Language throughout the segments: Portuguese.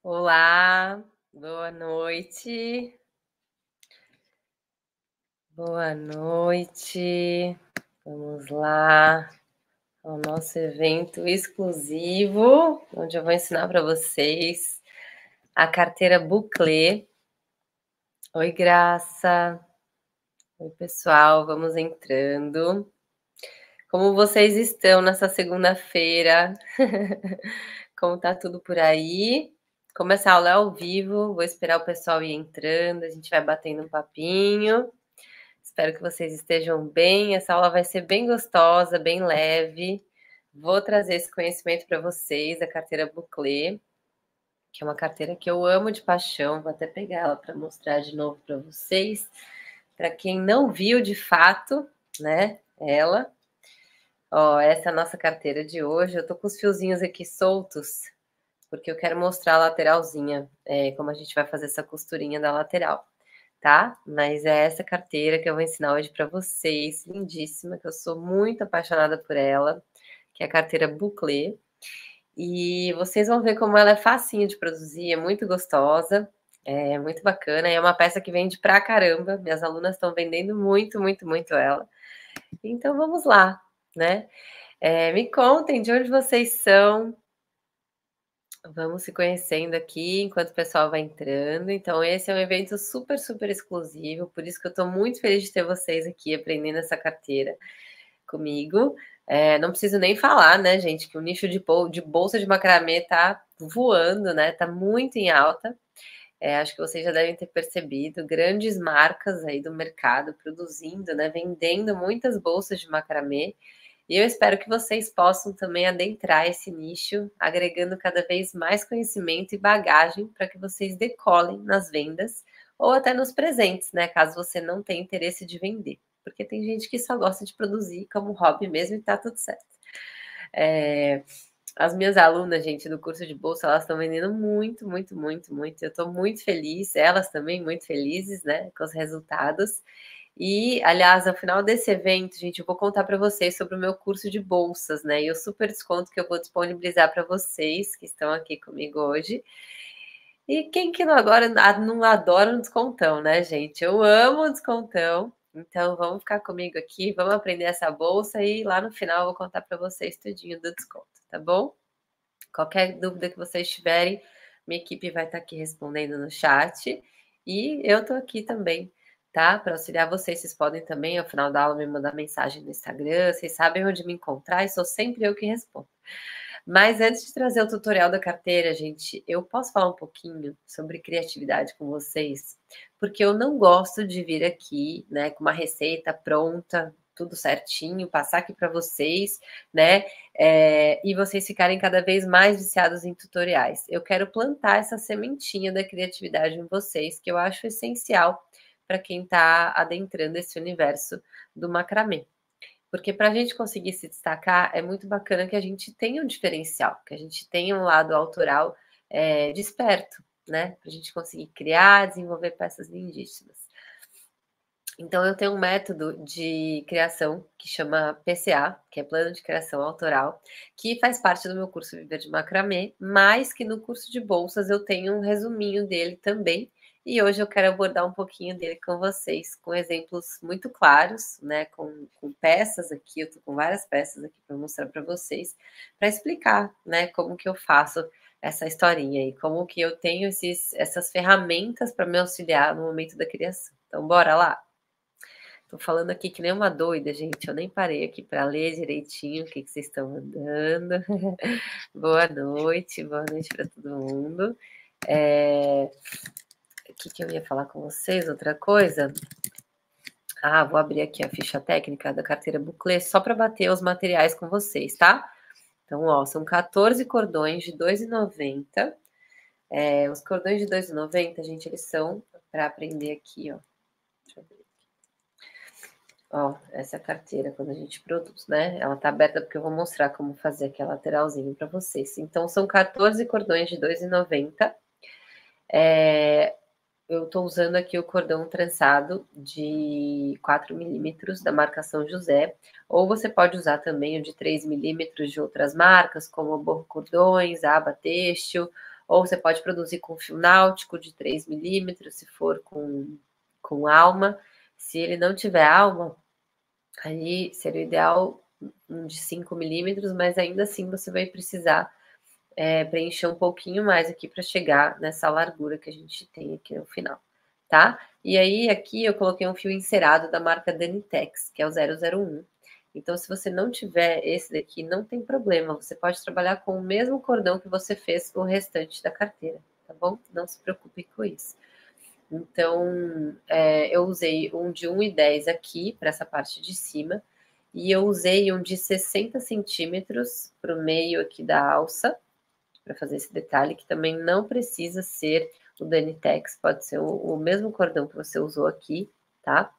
Olá, boa noite. Boa noite. Vamos lá ao nosso evento exclusivo, onde eu vou ensinar para vocês a carteira Buclé. Oi, Graça. Oi, pessoal, vamos entrando. Como vocês estão nessa segunda-feira? Como tá tudo por aí? Como essa aula é ao vivo, vou esperar o pessoal ir entrando, a gente vai batendo um papinho. Espero que vocês estejam bem. Essa aula vai ser bem gostosa, bem leve. Vou trazer esse conhecimento para vocês, da carteira Buclé, que é uma carteira que eu amo de paixão. Vou até pegar ela para mostrar de novo para vocês. Para quem não viu de fato, né, ela. Ó, essa é a nossa carteira de hoje. Eu tô com os fiozinhos aqui soltos, porque eu quero mostrar a lateralzinha, como a gente vai fazer essa costurinha da lateral, tá? Mas é essa carteira que eu vou ensinar hoje para vocês, lindíssima, que eu sou muito apaixonada por ela, que é a carteira Buclé. E vocês vão ver como ela é facinho de produzir, é muito gostosa, é muito bacana, é uma peça que vende pra caramba, minhas alunas estão vendendo muito, muito, muito ela. Então vamos lá, né? Me contem de onde vocês são. Vamos se conhecendo aqui enquanto o pessoal vai entrando. Então, esse é um evento super, super exclusivo, por isso que eu estou muito feliz de ter vocês aqui aprendendo essa carteira comigo. Não preciso nem falar, né, gente, que o nicho de bolsa de macramê tá voando, né? Tá muito em alta. Acho que vocês já devem ter percebido, grandes marcas aí do mercado produzindo, né, vendendo muitas bolsas de macramê. E eu espero que vocês possam também adentrar esse nicho, agregando cada vez mais conhecimento e bagagem para que vocês decolem nas vendas ou até nos presentes, né? Caso você não tenha interesse de vender. Porque tem gente que só gosta de produzir como hobby mesmo e tá tudo certo. As minhas alunas, gente, do curso de bolsa, elas estão vendendo muito, muito, muito, muito. Eu estou muito feliz, elas também muito felizes, né, com os resultados. E, aliás, ao final desse evento, gente, eu vou contar para vocês sobre o meu curso de bolsas, né? E o super desconto que eu vou disponibilizar para vocês que estão aqui comigo hoje. E quem que não agora não adora um descontão, né, gente? Eu amo um descontão. Então, vamos ficar comigo aqui, vamos aprender essa bolsa e lá no final eu vou contar para vocês tudinho do desconto, tá bom? Qualquer dúvida que vocês tiverem, minha equipe vai estar aqui respondendo no chat. E eu estou aqui também, tá? Para auxiliar vocês. Vocês podem também, ao final da aula, me mandar mensagem no Instagram. Vocês sabem onde me encontrar e sou sempre eu que respondo. Mas antes de trazer o tutorial da carteira, gente, eu posso falar um pouquinho sobre criatividade com vocês? Porque eu não gosto de vir aqui, né, com uma receita pronta, tudo certinho, passar aqui para vocês, né, e vocês ficarem cada vez mais viciados em tutoriais. Eu quero plantar essa sementinha da criatividade em vocês, que eu acho essencial para quem está adentrando esse universo do macramê. Porque para a gente conseguir se destacar, é muito bacana que a gente tenha um diferencial, que a gente tenha um lado autoral desperto, né? Para a gente conseguir criar, desenvolver peças lindíssimas. Então, eu tenho um método de criação que chama PCA, que é Plano de Criação Autoral, que faz parte do meu curso Viver de Macramê, mas que no curso de bolsas eu tenho um resuminho dele também. E hoje eu quero abordar um pouquinho dele com vocês, com exemplos muito claros, né? Com peças aqui, eu tô com várias peças aqui para mostrar para vocês, para explicar, né, como que eu faço essa historinha e como que eu tenho essas ferramentas para me auxiliar no momento da criação. Então, bora lá? Tô falando aqui que nem uma doida, gente. Eu nem parei aqui para ler direitinho o que vocês estão mandando. Boa noite para todo mundo. O que eu ia falar com vocês? Outra coisa? Vou abrir aqui a ficha técnica da carteira Buclé só para bater os materiais com vocês, tá? Então, ó, são 14 cordões de R$ 2,90. Os cordões de R$ 2,90, gente, eles são para aprender aqui, ó. Deixa eu ver. Ó, essa é a carteira quando a gente produz, né? Ela tá aberta porque eu vou mostrar como fazer aqui a lateralzinho para vocês. Então, são 14 cordões de R$ 2,90. Eu tô usando aqui o cordão trançado de 4 milímetros da marca São José, ou você pode usar também o de 3 milímetros de outras marcas, como Borro Cordões, Aba Têxtil, ou você pode produzir com fio náutico de 3 milímetros, se for com alma. Se ele não tiver alma, aí seria o ideal um de 5 milímetros, mas ainda assim você vai precisar preencher um pouquinho mais aqui para chegar nessa largura que a gente tem aqui no final, tá? E aí aqui eu coloquei um fio encerado da marca Danitex, que é o 001. Então, se você não tiver esse daqui, não tem problema, você pode trabalhar com o mesmo cordão que você fez o restante da carteira, tá bom? Não se preocupe com isso. Então, eu usei um de 1,10 aqui para essa parte de cima, e eu usei um de 60 centímetros para o meio aqui da alça, para fazer esse detalhe, que também não precisa ser o Danitex, pode ser o mesmo cordão que você usou aqui, tá?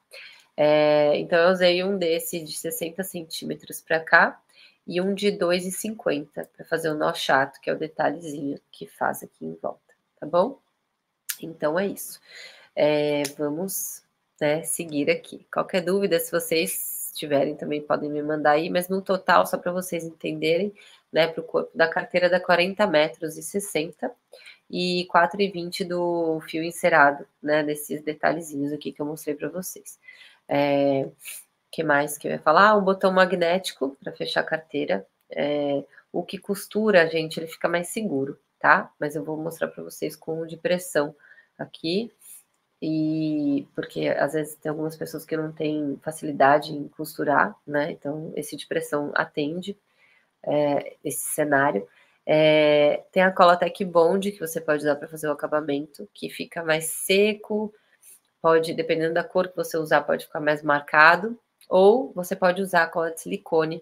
Então, eu usei um desse de 60 centímetros para cá e um de 2,50 para fazer o nó chato, que é o detalhezinho que faz aqui em volta, tá bom? Então, é isso. Vamos, né, seguir aqui. Qualquer dúvida, se vocês tiverem, também podem me mandar aí, mas no total, só para vocês entenderem, né, para o corpo da carteira dá 40 metros e 60 e 4,20 do fio encerado, né, desses detalhezinhos aqui que eu mostrei para vocês. Que mais que eu ia falar? Um botão magnético para fechar a carteira. O que costura, gente, ele fica mais seguro, tá? Mas eu vou mostrar para vocês com o de pressão aqui. E porque às vezes tem algumas pessoas que não têm facilidade em costurar, né? Então, esse de pressão atende esse cenário. Tem a cola Tech Bond, que você pode usar para fazer o acabamento, que fica mais seco, pode, dependendo da cor que você usar, pode ficar mais marcado, ou você pode usar a cola de silicone,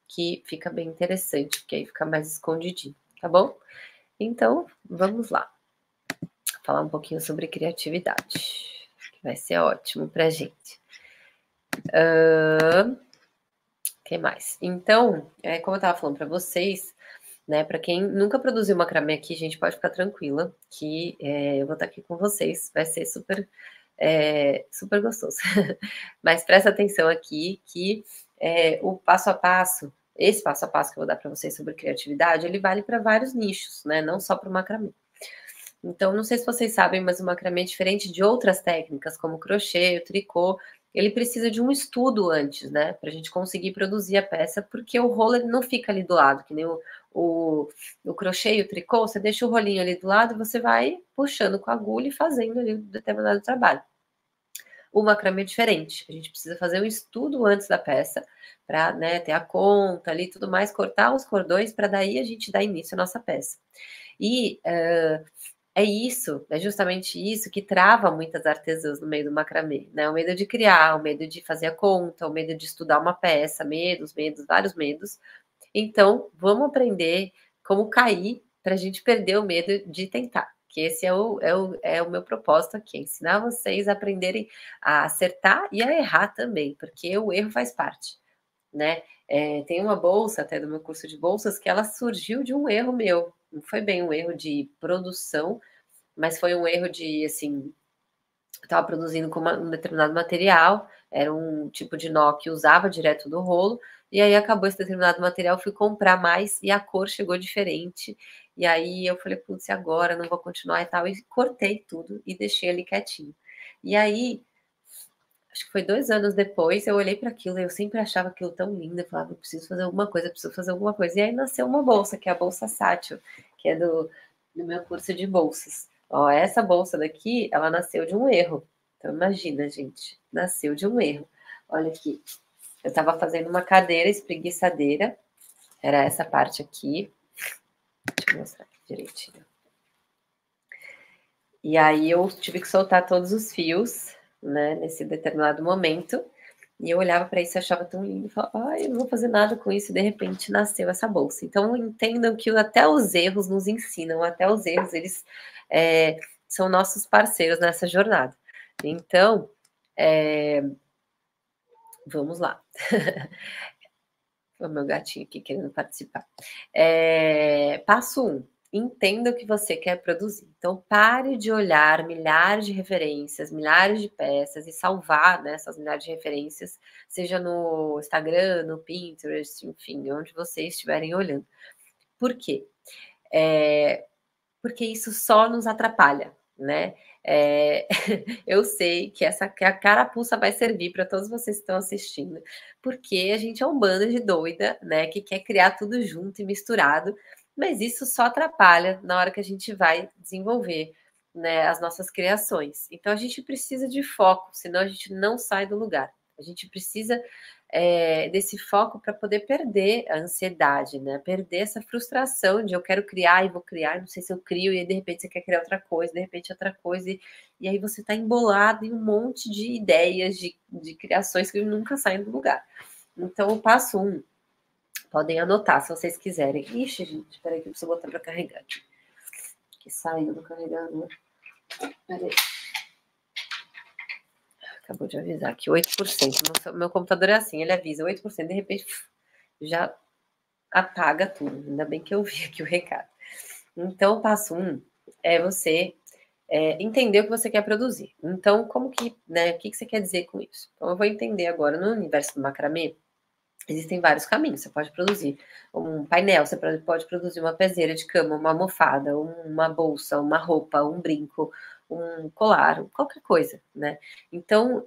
que fica bem interessante, porque aí fica mais escondidinho, tá bom? Então, vamos lá. Falar um pouquinho sobre criatividade, que vai ser ótimo pra gente. Que mais? Então, como eu estava falando para vocês, né, para quem nunca produziu macramê aqui, gente, pode ficar tranquila, que eu vou estar aqui com vocês, vai ser super, super gostoso. Mas presta atenção aqui que o passo a passo, esse passo a passo que eu vou dar para vocês sobre criatividade, ele vale para vários nichos, né, não só para o macramê. Então, não sei se vocês sabem, mas o macramê é diferente de outras técnicas, como o crochê, o tricô, ele precisa de um estudo antes, né? Para a gente conseguir produzir a peça, porque o rolo ele não fica ali do lado, que nem o crochê e o tricô, você deixa o rolinho ali do lado e você vai puxando com a agulha e fazendo ali um determinado trabalho. O macramê é diferente, a gente precisa fazer um estudo antes da peça, para, né, ter a conta ali e tudo mais, cortar os cordões, para daí a gente dar início à nossa peça. E é justamente isso que trava muitas artesãs no meio do macramê, né? O medo de criar, o medo de fazer a conta, o medo de estudar uma peça, medos, vários medos. Então, vamos aprender como cair para a gente perder o medo de tentar. Que esse é o meu propósito aqui, ensinar vocês a aprenderem a acertar e a errar também, porque o erro faz parte, né? Tem uma bolsa até do meu curso de bolsas que ela surgiu de um erro meu. Não foi bem um erro de produção, mas foi um erro de, assim, eu estava produzindo com um determinado material, era um tipo de nó que usava direto do rolo, e aí acabou esse determinado material, fui comprar mais e a cor chegou diferente. E aí eu falei, putz, e agora? Não vou continuar e tal. E cortei tudo e deixei ali quietinho. E aí, acho que foi 2 anos depois, eu olhei para aquilo e eu sempre achava aquilo tão lindo. Eu falava, eu preciso fazer alguma coisa, preciso fazer alguma coisa. E aí nasceu uma bolsa, que é a Bolsa Sátil, que é do meu curso de bolsas. Ó, essa bolsa daqui, ela nasceu de um erro. Então, imagina, gente, nasceu de um erro. Olha aqui, eu estava fazendo uma cadeira espreguiçadeira, era essa parte aqui. Deixa eu mostrar aqui direitinho. E aí eu tive que soltar todos os fios, né, nesse determinado momento. E eu olhava para isso e achava tão lindo, e falava, ai, eu não vou fazer nada com isso, e de repente nasceu essa bolsa. Então entendam que até os erros nos ensinam, até os erros, eles são nossos parceiros nessa jornada. Então, vamos lá. O meu gatinho aqui querendo participar. Passo 1. Entenda o que você quer produzir. Então, pare de olhar milhares de referências, milhares de peças e salvar, né, essas milhares de referências, seja no Instagram, no Pinterest, enfim, onde vocês estiverem olhando. Por quê? porque isso só nos atrapalha, né? Eu sei que que a carapuça vai servir para todos vocês que estão assistindo, porque a gente é um bando de doida, né? Que quer criar tudo junto e misturado, mas isso só atrapalha na hora que a gente vai desenvolver, né, as nossas criações. Então a gente precisa de foco, senão a gente não sai do lugar. A gente precisa desse foco para poder perder a ansiedade, né? Perder essa frustração de eu quero criar e vou criar, não sei se eu crio, e aí de repente você quer criar outra coisa, de repente outra coisa, e aí você está embolado em um monte de ideias, de criações que nunca saem do lugar. Então, o passo 1, podem anotar se vocês quiserem. Ixi, gente, peraí que eu preciso botar para carregar. Que saiu do carregador. Peraí. Acabou de avisar aqui, 8%. Meu computador é assim, ele avisa 8%, de repente já apaga tudo. Ainda bem que eu vi aqui o recado. Então, o passo 1 é você entender o que você quer produzir. Então, como que, né, o que você quer dizer com isso? Então, eu vou entender agora, no universo do macramê, existem vários caminhos. Você pode produzir um painel, você pode produzir uma peseira de cama, uma almofada, uma bolsa, uma roupa, um brinco, um colar, qualquer coisa, né? Então,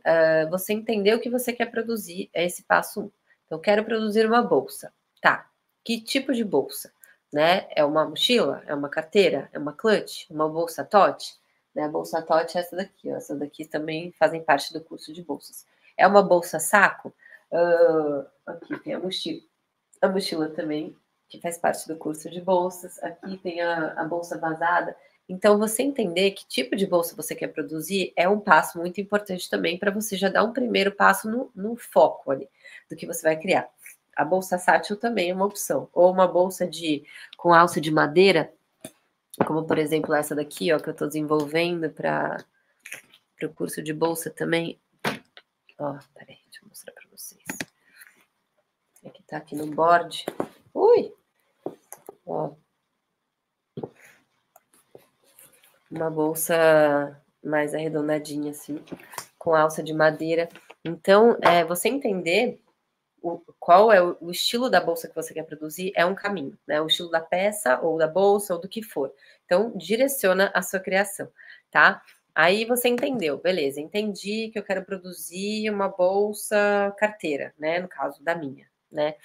você entender o que você quer produzir é esse passo 1. Então, eu quero produzir uma bolsa. Tá, que tipo de bolsa? Né? É uma mochila? É uma carteira? É uma clutch? Uma bolsa tote? Né? A bolsa tote é essa daqui, ó. Essa daqui também fazem parte do curso de bolsas. É uma bolsa saco? Aqui tem a mochila também, que faz parte do curso de bolsas. Aqui tem a bolsa vazada. Então, você entender que tipo de bolsa você quer produzir é um passo muito importante também para você já dar um primeiro passo no foco ali do que você vai criar. A bolsa sátil também é uma opção. Ou uma bolsa com alça de madeira, como por exemplo essa daqui, ó, que eu estou desenvolvendo para o curso de bolsa também. Ó, peraí, deixa eu mostrar para vocês. Que tá aqui no board. Ui! Ó. Uma bolsa mais arredondadinha, assim, com alça de madeira. Então, você entender qual é o estilo da bolsa que você quer produzir é um caminho, né? O estilo da peça, ou da bolsa, ou do que for. Então, direciona a sua criação, tá? Aí você entendeu, beleza, entendi que eu quero produzir uma bolsa carteira, né? No caso da minha, né?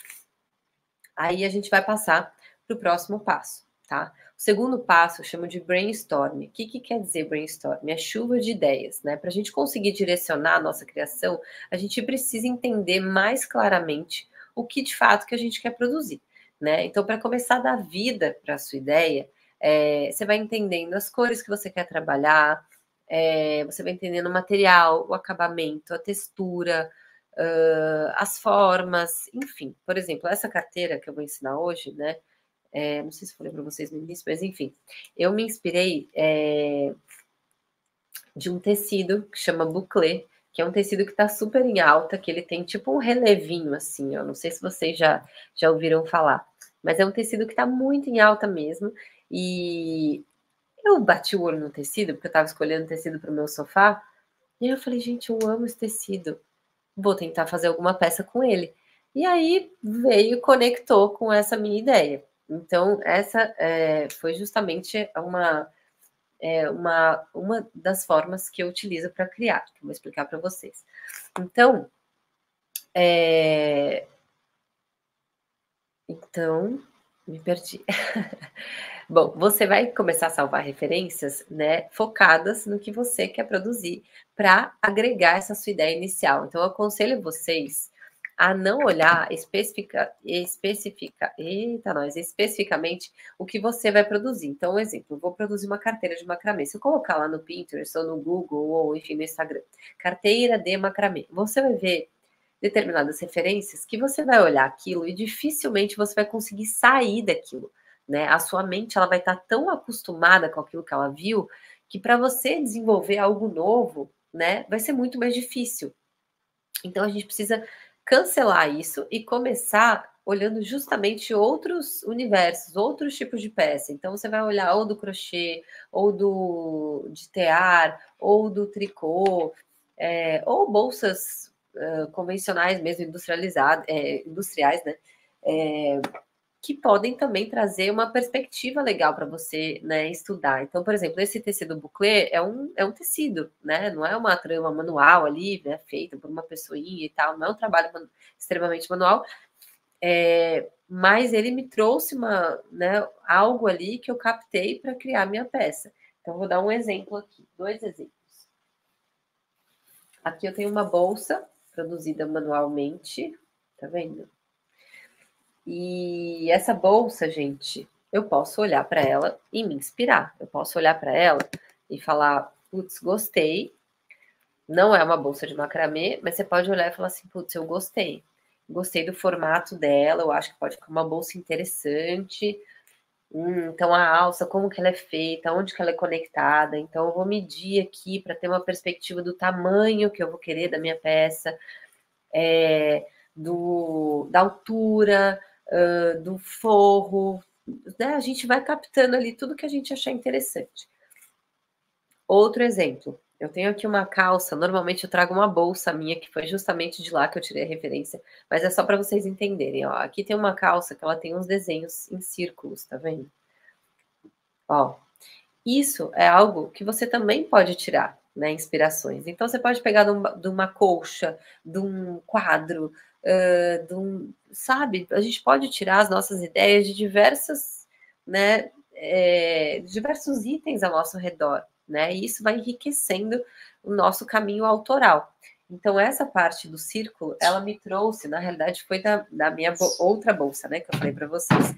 Aí a gente vai passar para o próximo passo, tá? O segundo passo eu chamo de brainstorm. O que quer dizer brainstorm? É chuva de ideias, né? Para a gente conseguir direcionar a nossa criação, a gente precisa entender mais claramente o que de fato que a gente quer produzir, né? Então, para começar a dar vida para a sua ideia, você vai entendendo as cores que você quer trabalhar, você vai entendendo o material, o acabamento, a textura, as formas, enfim. Por exemplo, essa carteira que eu vou ensinar hoje, né? Não sei se eu falei para vocês no início, mas enfim, eu me inspirei de um tecido que chama bouclé, que é um tecido que está super em alta, que ele tem tipo um relevinho assim, ó. Não sei se vocês já ouviram falar, mas é um tecido que está muito em alta mesmo. E eu bati o olho no tecido, porque eu estava escolhendo tecido para o meu sofá, e eu falei, gente, eu amo esse tecido. Vou tentar fazer alguma peça com ele. E aí veio, conectou com essa minha ideia. Então, essa foi justamente uma das formas que eu utilizo para criar, que eu vou explicar para vocês. Então, me perdi. Bom, você vai começar a salvar referências, né, focadas no que você quer produzir para agregar essa sua ideia inicial. Então, eu aconselho vocês a não olhar especificamente o que você vai produzir. Então, um exemplo, eu vou produzir uma carteira de macramê. Se eu colocar lá no Pinterest ou no Google ou, enfim, no Instagram, carteira de macramê, você vai ver determinadas referências que você vai olhar aquilo e dificilmente você vai conseguir sair daquilo, né? A sua mente ela vai estar tão acostumada com aquilo que ela viu que para você desenvolver algo novo, né, vai ser muito mais difícil. Então a gente precisa cancelar isso e começar olhando justamente outros universos, outros tipos de peça. Então você vai olhar ou do crochê, ou de tear, ou do tricô, ou bolsas convencionais mesmo, industriais, né? que podem também trazer uma perspectiva legal para você, né, estudar. Então, por exemplo, esse tecido bouclé é um tecido, né? Não é uma trama manual ali, né, feita por uma pessoinha e tal, não é um trabalho extremamente manual, mas ele me trouxe né, algo ali que eu captei para criar minha peça. Então, vou dar um exemplo aqui, 2 exemplos. Aqui eu tenho uma bolsa produzida manualmente, tá vendo? E essa bolsa, gente, eu posso olhar para ela e me inspirar. Eu posso olhar para ela e falar, putz, gostei. Não é uma bolsa de macramê, mas você pode olhar e falar assim, putz, eu gostei. Gostei do formato dela, eu acho que pode ficar uma bolsa interessante. Então a alça, como que ela é feita, onde que ela é conectada. Então eu vou medir aqui para ter uma perspectiva do tamanho que eu vou querer da minha peça, da altura, do forro, né? A gente vai captando ali tudo que a gente achar interessante. Outro exemplo, eu tenho aqui uma calça, normalmente eu trago uma bolsa minha, que foi justamente de lá que eu tirei a referência, mas é só para vocês entenderem, ó. Aqui tem uma calça que ela tem uns desenhos em círculos, tá vendo? Ó, isso é algo que você também pode tirar, né, inspirações. Então você pode pegar de uma colcha, de um quadro, sabe? A gente pode tirar as nossas ideias de diversas, né, diversos itens ao nosso redor, né? E isso vai enriquecendo o nosso caminho autoral. Então essa parte do círculo, ela me trouxe, na realidade, foi da minha outra bolsa, né, que eu falei para vocês,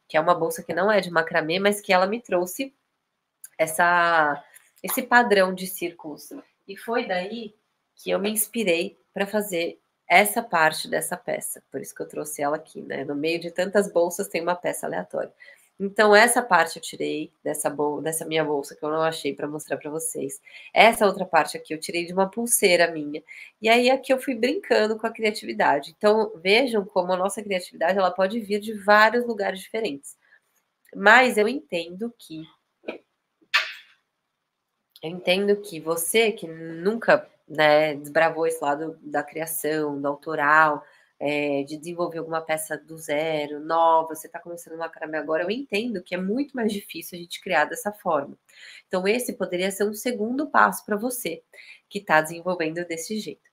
que é uma bolsa que não é de macramê, mas que ela me trouxe esse padrão de círculos. E foi daí que eu me inspirei para fazer essa parte dessa peça. Por isso que eu trouxe ela aqui, né? No meio de tantas bolsas tem uma peça aleatória. Então, essa parte eu tirei dessa minha bolsa, que eu não achei para mostrar para vocês. Essa outra parte aqui eu tirei de uma pulseira minha. E aí aqui eu fui brincando com a criatividade. Então, vejam como a nossa criatividade ela pode vir de vários lugares diferentes. Mas eu entendo que você que nunca, né, desbravou esse lado da criação, do autoral, de desenvolver alguma peça do zero, nova, você está começando macramê agora, eu entendo que é muito mais difícil a gente criar dessa forma. Então, esse poderia ser um segundo passo para você que está desenvolvendo desse jeito.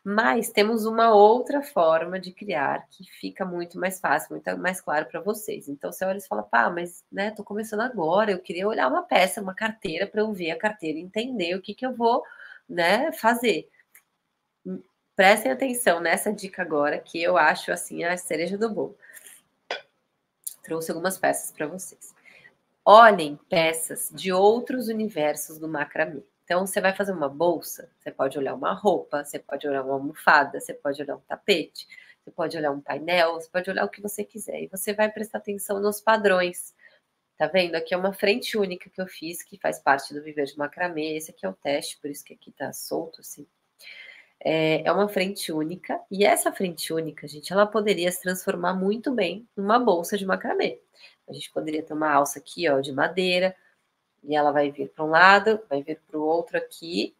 Mas temos uma outra forma de criar que fica muito mais fácil, muito mais claro para vocês. Então você olha e fala, pá, mas né, tô começando agora, eu queria olhar uma peça, uma carteira, para eu ver a carteira e entender o que eu vou, né, fazer. Prestem atenção nessa dica agora, que eu acho assim a cereja do bolo. Trouxe algumas peças para vocês. Olhem peças de outros universos do macramê. Então, você vai fazer uma bolsa, você pode olhar uma roupa, você pode olhar uma almofada, você pode olhar um tapete, você pode olhar um painel, você pode olhar o que você quiser. E você vai prestar atenção nos padrões. Tá vendo? Aqui é uma frente única que eu fiz, que faz parte do Viver de Macramê. Esse aqui é o teste, por isso que aqui tá solto, assim. É uma frente única. E essa frente única, gente, ela poderia se transformar muito bem numa bolsa de macramê. A gente poderia ter uma alça aqui, ó, de madeira, e ela vai vir para um lado, vai vir para o outro aqui,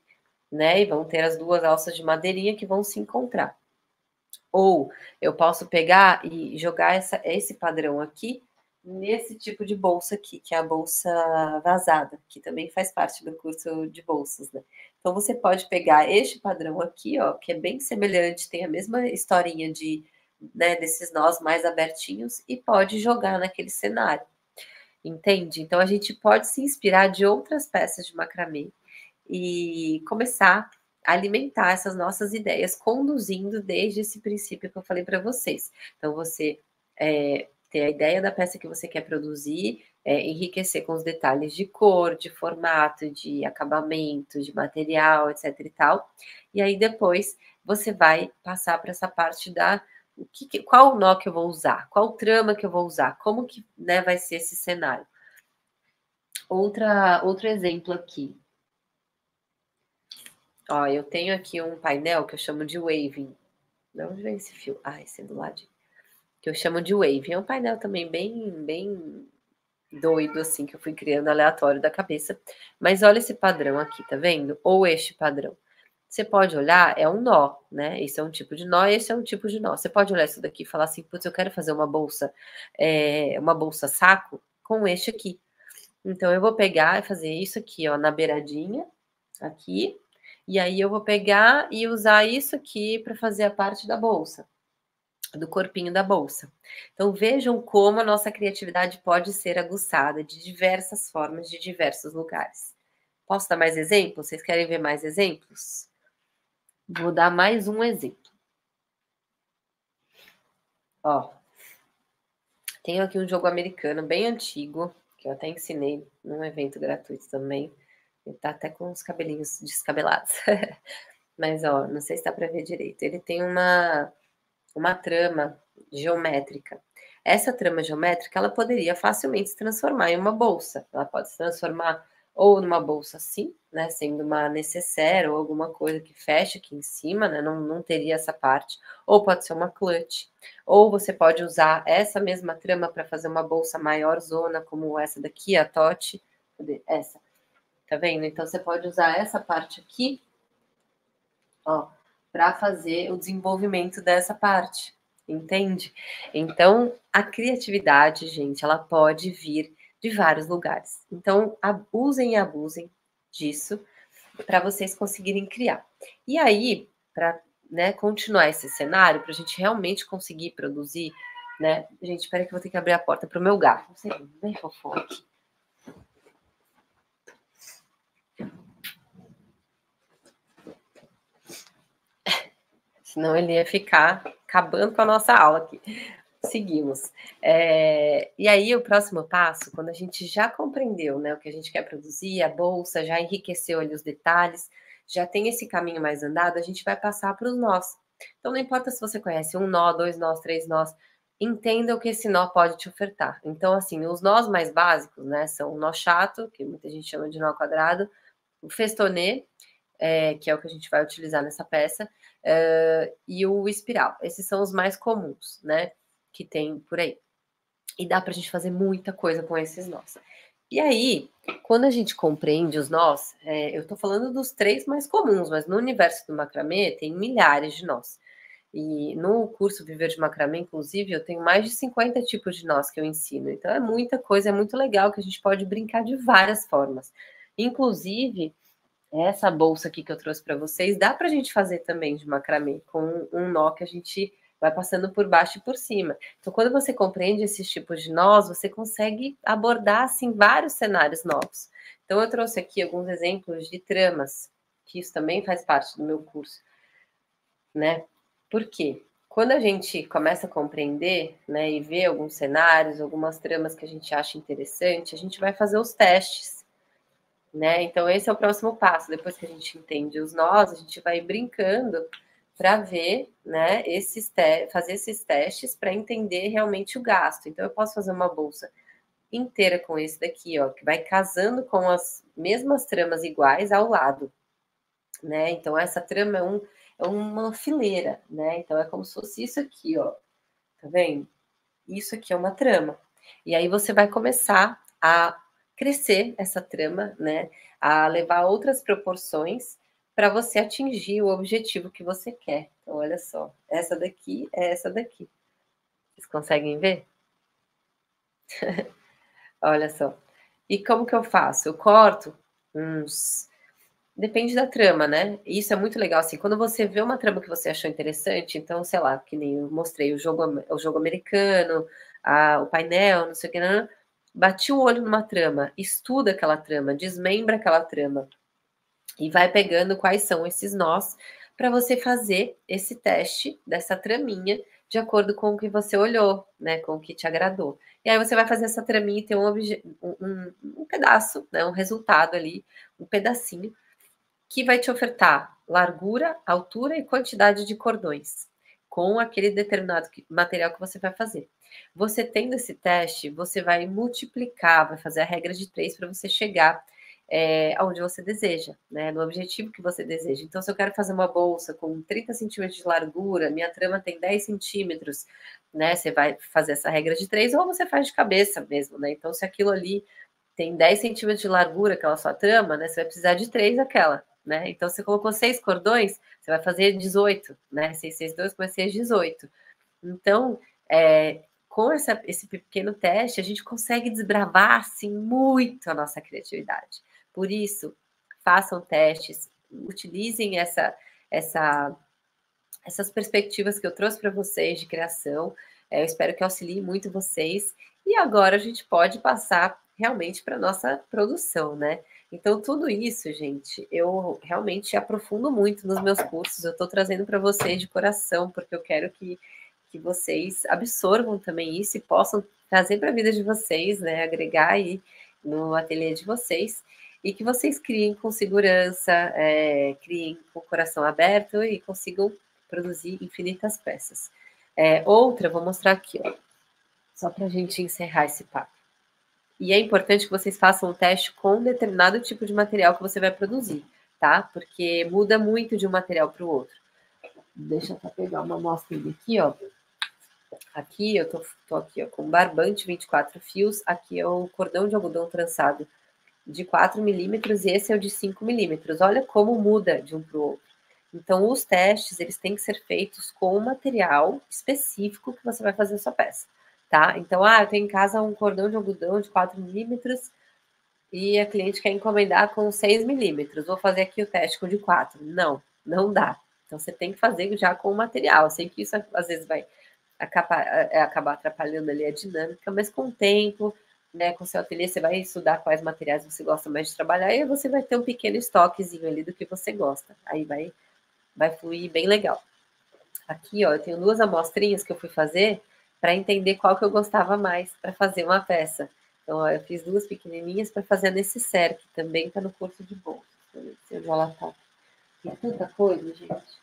né? E vão ter as duas alças de madeirinha que vão se encontrar. Ou eu posso pegar e jogar esse padrão aqui nesse tipo de bolsa aqui, que é a bolsa vazada, que também faz parte do curso de bolsas, né? Então você pode pegar este padrão aqui, ó, que é bem semelhante, tem a mesma historinha né, desses nós mais abertinhos, e pode jogar naquele cenário. Entende? Então a gente pode se inspirar de outras peças de macramê e começar a alimentar essas nossas ideias, conduzindo desde esse princípio que eu falei para vocês. Então você ter a ideia da peça que você quer produzir, enriquecer com os detalhes de cor, de formato, de acabamento, de material, etc e tal. E aí depois você vai passar para essa parte qual nó que eu vou usar, qual trama que eu vou usar, como que, né, vai ser esse cenário. Outro exemplo aqui. Ó, eu tenho aqui um painel que eu chamo de waving. De onde vem esse fio? Ah, esse é do ladinho. Que eu chamo de waving. É um painel também bem doido, assim, que eu fui criando aleatório da cabeça. Mas olha esse padrão aqui, tá vendo? Ou este padrão. Você pode olhar, é um nó, né? Esse é um tipo de nó, esse é um tipo de nó. Você pode olhar isso daqui e falar assim, putz, eu quero fazer uma bolsa saco com este aqui. Então, eu vou pegar e fazer isso aqui, ó, na beiradinha, aqui, e aí eu vou pegar e usar isso aqui para fazer a parte da bolsa, do corpinho da bolsa. Então, vejam como a nossa criatividade pode ser aguçada de diversas formas, de diversos lugares. Posso dar mais exemplos? Vocês querem ver mais exemplos? Vou dar mais um exemplo. Ó, tenho aqui um jogo americano bem antigo, que eu até ensinei num evento gratuito também. Ele tá até com os cabelinhos descabelados. Mas, ó, não sei se dá para ver direito. Ele tem uma trama geométrica. Essa trama geométrica, ela poderia facilmente se transformar em uma bolsa. Ela pode se transformar ou numa bolsa assim, né, sendo uma necessaire ou alguma coisa que fecha aqui em cima, né, não teria essa parte. Ou pode ser uma clutch. Ou você pode usar essa mesma trama para fazer uma bolsa maior zona, como essa daqui, a Tote. Cadê? Essa. Tá vendo? Então, você pode usar essa parte aqui, ó, para fazer o desenvolvimento dessa parte, entende? Então, a criatividade, gente, ela pode vir de vários lugares. Então, usem e abusem disso para vocês conseguirem criar. E aí, para, né, continuar esse cenário, para a gente realmente conseguir produzir, né? Gente, espera que eu vou ter que abrir a porta para o meu gato. Não sei, bem fofo aqui. Senão ele ia ficar acabando com a nossa aula aqui. Seguimos. E aí, o próximo passo, quando a gente já compreendeu, né, o que a gente quer produzir, a bolsa, já enriqueceu ali os detalhes, já tem esse caminho mais andado, a gente vai passar para os nós. Então, não importa se você conhece um nó, dois nós, três nós, entenda o que esse nó pode te ofertar. Então, assim, os nós mais básicos, né, são o nó chato, que muita gente chama de nó quadrado, o festonê, que é o que a gente vai utilizar nessa peça, e o espiral. Esses são os mais comuns, né? Que tem por aí. E dá pra gente fazer muita coisa com esses nós. E aí, quando a gente compreende os nós, eu tô falando dos 3 mais comuns, mas no universo do macramê tem milhares de nós. E no curso Viver de Macramê, inclusive, eu tenho mais de 50 tipos de nós que eu ensino. Então é muita coisa, é muito legal que a gente pode brincar de várias formas. Inclusive, essa bolsa aqui que eu trouxe para vocês, dá para a gente fazer também de macramê, com um nó que a gente vai passando por baixo e por cima. Então, quando você compreende esses tipos de nós, você consegue abordar, assim, vários cenários novos. Então, eu trouxe aqui alguns exemplos de tramas, que isso também faz parte do meu curso, né? Por quê? Quando a gente começa a compreender, né, e ver alguns cenários, algumas tramas que a gente acha interessante, a gente vai fazer os testes, né? Então, esse é o próximo passo. Depois que a gente entende os nós, a gente vai brincando para ver, né, fazer esses testes para entender realmente o gasto. Então, eu posso fazer uma bolsa inteira com esse daqui, ó, que vai casando com as mesmas tramas iguais ao lado, né? Então, essa trama é uma fileira, né? Então, é como se fosse isso aqui, ó. Tá vendo? Isso aqui é uma trama. E aí você vai começar a crescer essa trama, né? A levar outras proporções para você atingir o objetivo que você quer. Então, olha só, essa daqui é essa daqui. Vocês conseguem ver? Olha só. E como que eu faço? Eu corto uns. Depende da trama, né? Isso é muito legal, assim, quando você vê uma trama que você achou interessante, então, sei lá, que nem eu mostrei o jogo americano, o painel, não sei o que, não, bati o olho numa trama, estuda aquela trama, desmembra aquela trama e vai pegando quais são esses nós para você fazer esse teste dessa traminha de acordo com o que você olhou, né, com o que te agradou. E aí você vai fazer essa traminha e ter um pedaço, né, um resultado ali, um pedacinho que vai te ofertar largura, altura e quantidade de cordões com aquele determinado material que você vai fazer. Você tendo esse teste, você vai multiplicar, vai fazer a regra de 3 para você chegar aonde você deseja, né? No objetivo que você deseja. Então, se eu quero fazer uma bolsa com 30 centímetros de largura, minha trama tem 10 centímetros, né? Você vai fazer essa regra de 3 ou você faz de cabeça mesmo, né? Então, se aquilo ali tem 10 centímetros de largura, aquela sua trama, né? Você vai precisar de 3 aquela, né? Então, você colocou 6 cordões, você vai fazer 18, né? 6, 6, 2, vai ser 18. Então, com esse pequeno teste, a gente consegue desbravar, assim, muito a nossa criatividade. Por isso, façam testes, utilizem essas perspectivas que eu trouxe para vocês de criação. Eu espero que auxilie muito vocês. E agora a gente pode passar realmente para a nossa produção, né? Então, tudo isso, gente, eu realmente aprofundo muito nos meus cursos. Eu estou trazendo para vocês de coração, porque eu quero que vocês absorvam também isso e possam trazer para a vida de vocês, né? Agregar aí no ateliê de vocês. E que vocês criem com segurança, criem com o coração aberto e consigam produzir infinitas peças. Outra, vou mostrar aqui, ó, só para a gente encerrar esse papo. E é importante que vocês façam um teste com um determinado tipo de material que você vai produzir, tá? Porque muda muito de um material para o outro. Deixa eu pegar uma amostrinha aqui, ó. Aqui eu tô aqui, ó, com barbante 24 fios. Aqui é o cordão de algodão trançado de 4 milímetros e esse é o de 5 milímetros. Olha como muda de um para o outro. Então, os testes, eles têm que ser feitos com o material específico que você vai fazer a sua peça, tá? Então, eu tenho em casa um cordão de algodão de 4 milímetros e a cliente quer encomendar com 6 milímetros. Vou fazer aqui o teste com o de 4. Não, não dá. Então, você tem que fazer já com o material. Eu sei que isso, às vezes, vai acabar atrapalhando ali a dinâmica, mas com o tempo, né, com o seu ateliê, você vai estudar quais materiais você gosta mais de trabalhar e você vai ter um pequeno estoquezinho ali do que você gosta. Aí vai fluir bem legal. Aqui, ó, eu tenho 2 amostrinhas que eu fui fazer para entender qual que eu gostava mais para fazer uma peça. Então, ó, eu fiz 2 pequenininhas para fazer a necessaire, que também está no curso de bolsa. Deixa eu ver se eu já ela tá. Tem tanta coisa, gente.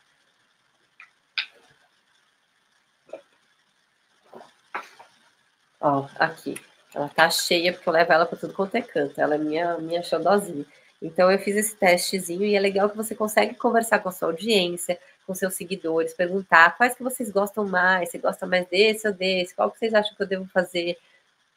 Ó, aqui. Ela tá cheia porque eu levo ela para tudo quanto é canto. Ela é minha xodózinha. Então eu fiz esse testezinho e é legal que você consegue conversar com a sua audiência, com seus seguidores, perguntar quais que vocês gostam mais, você gosta mais desse ou desse, qual que vocês acham que eu devo fazer.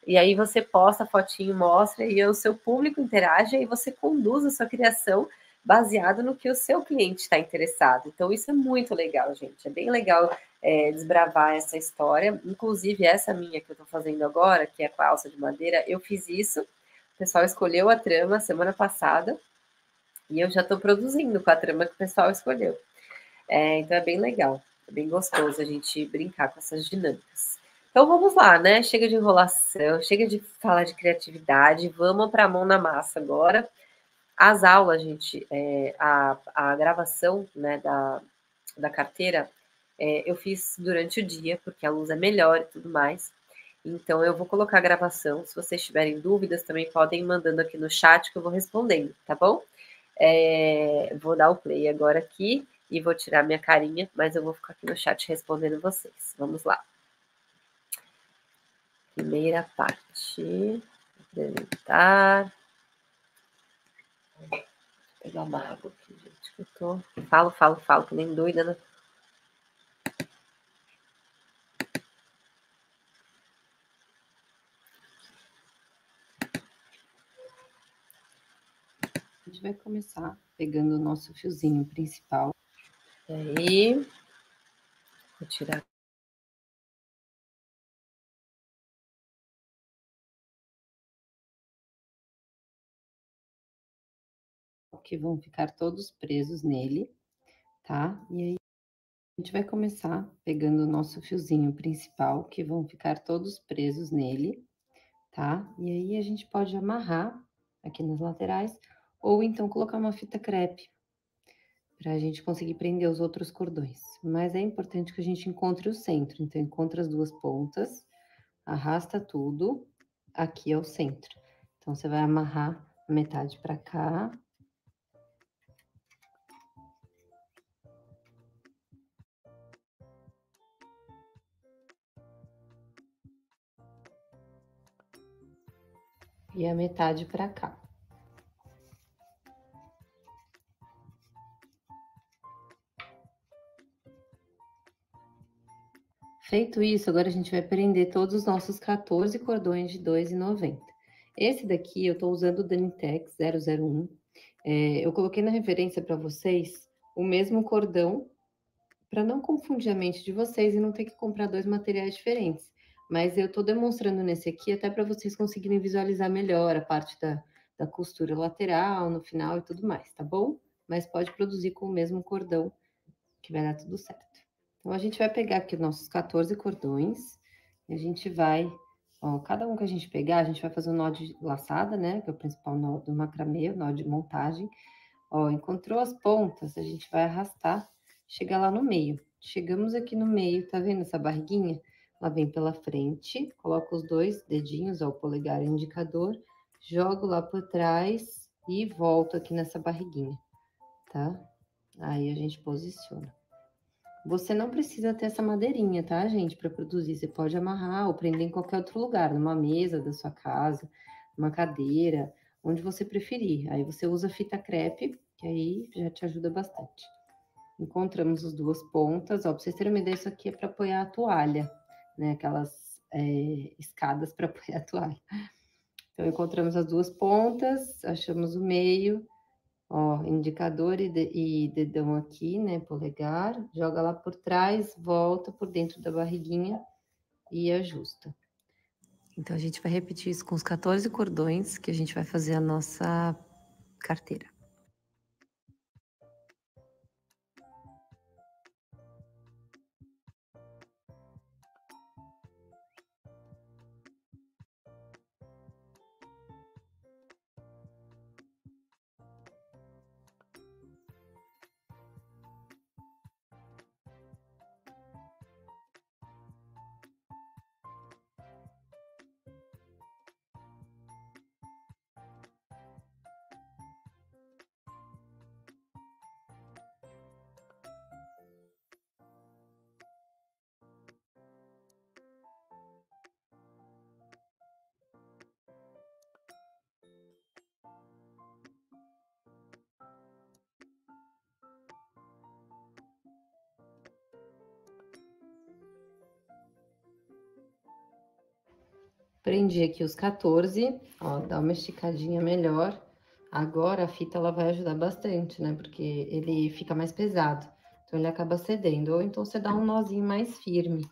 E aí você posta a fotinho, mostra e o seu público interage e você conduz a sua criação baseado no que o seu cliente está interessado. Então isso é muito legal, gente. É bem legal desbravar essa história. Inclusive essa minha que eu estou fazendo agora, que é com a alça de madeira, eu fiz isso. O pessoal escolheu a trama semana passada e eu já estou produzindo com a trama que o pessoal escolheu. Então é bem legal, é bem gostoso a gente brincar com essas dinâmicas. Então vamos lá, né? Chega de enrolação, chega de falar de criatividade, vamos para a mão na massa agora. As aulas, gente, a gravação, né, da carteira, eu fiz durante o dia, porque a luz é melhor e tudo mais. Então eu vou colocar a gravação. Se vocês tiverem dúvidas, também podem ir mandando aqui no chat que eu vou respondendo, tá bom? Vou dar o play agora aqui e vou tirar minha carinha, mas eu vou ficar aqui no chat respondendo vocês. Vamos lá. Primeira parte. Apresentar. Vou pegar uma água aqui, gente, que eu tô... Falo, que nem doida, né? A gente vai começar pegando o nosso fiozinho principal. Aí, vou tirar. Que vão ficar todos presos nele, tá? E aí, a gente vai começar pegando o nosso fiozinho principal, que vão ficar todos presos nele, tá? E aí, a gente pode amarrar aqui nas laterais, ou então colocar uma fita crepe, para a gente conseguir prender os outros cordões. Mas é importante que a gente encontre o centro, então encontra as 2 pontas, arrasta tudo aqui ao centro. Então, você vai amarrar metade para cá. E a metade para cá. Feito isso, agora a gente vai prender todos os nossos 14 cordões de R$ 2,90. Esse daqui eu tô usando o Danitex 001. Eu coloquei na referência para vocês o mesmo cordão, para não confundir a mente de vocês e não ter que comprar 2 materiais diferentes. Mas eu estou demonstrando nesse aqui até para vocês conseguirem visualizar melhor a parte da costura lateral, no final e tudo mais, tá bom? Mas pode produzir com o mesmo cordão, que vai dar tudo certo. Então, a gente vai pegar aqui os nossos 14 cordões, e a gente vai, ó, cada um que a gente pegar, a gente vai fazer um nó de laçada, né, que é o principal nó do macramê, o nó de montagem. Ó, encontrou as pontas, a gente vai arrastar, chegar lá no meio. Chegamos aqui no meio, tá vendo essa barriguinha? Ela vem pela frente, coloca os 2 dedinhos, ó, o polegar e o indicador, jogo lá por trás e volto aqui nessa barriguinha, tá? Aí a gente posiciona. Você não precisa ter essa madeirinha, tá, gente, para produzir. Você pode amarrar ou prender em qualquer outro lugar, numa mesa da sua casa, numa cadeira, onde você preferir. Aí você usa fita crepe, que aí já te ajuda bastante. Encontramos as 2 pontas, ó, para vocês terem uma ideia, isso aqui é para apoiar a toalha, né? Aquelas escadas para apoiar a toalha. Então, encontramos as 2 pontas, achamos o meio, ó, indicador e dedão aqui, né, polegar, joga lá por trás, volta por dentro da barriguinha e ajusta. Então, a gente vai repetir isso com os 14 cordões que a gente vai fazer a nossa carteira. Prendi aqui os 14, ó, dá uma esticadinha melhor. Agora a fita ela vai ajudar bastante, né? Porque ele fica mais pesado. Então ele acaba cedendo. Ou então você dá um nozinho mais firme.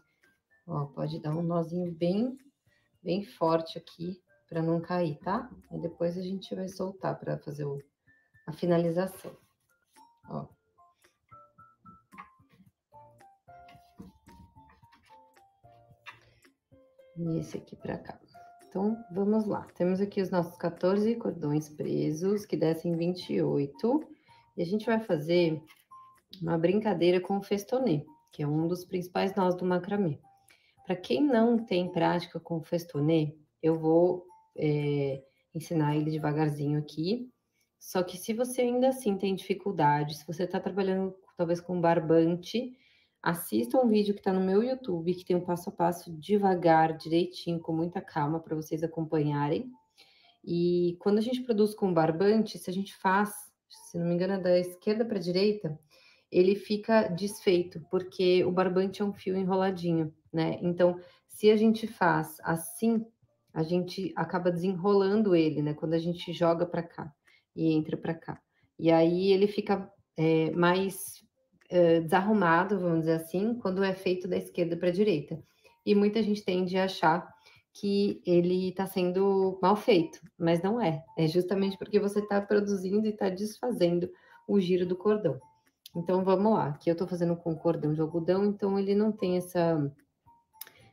Ó, pode dar um nozinho bem forte aqui para não cair, tá? E depois a gente vai soltar para fazer a finalização. Ó. E esse aqui para cá. Então, vamos lá. Temos aqui os nossos 14 cordões presos, que descem 28. E a gente vai fazer uma brincadeira com o festonê, que é um dos principais nós do macramê. Para quem não tem prática com o festonê, eu vou ensinar ele devagarzinho aqui. Só que se você ainda assim tem dificuldade, se você está trabalhando talvez com barbante, assista um vídeo que está no meu YouTube, que tem um passo a passo devagar, direitinho, com muita calma para vocês acompanharem. E quando a gente produz com barbante, se a gente faz, se não me engano, é da esquerda para a direita, ele fica desfeito, porque o barbante é um fio enroladinho, né? Então, se a gente faz assim, a gente acaba desenrolando ele, né? Quando a gente joga para cá e entra para cá. E aí ele fica mais desarrumado, vamos dizer assim, quando é feito da esquerda para a direita. E muita gente tende a achar que ele está sendo mal feito, mas não é. É justamente porque você está produzindo e está desfazendo o giro do cordão. Então vamos lá, aqui eu estou fazendo com cordão de algodão, então ele não tem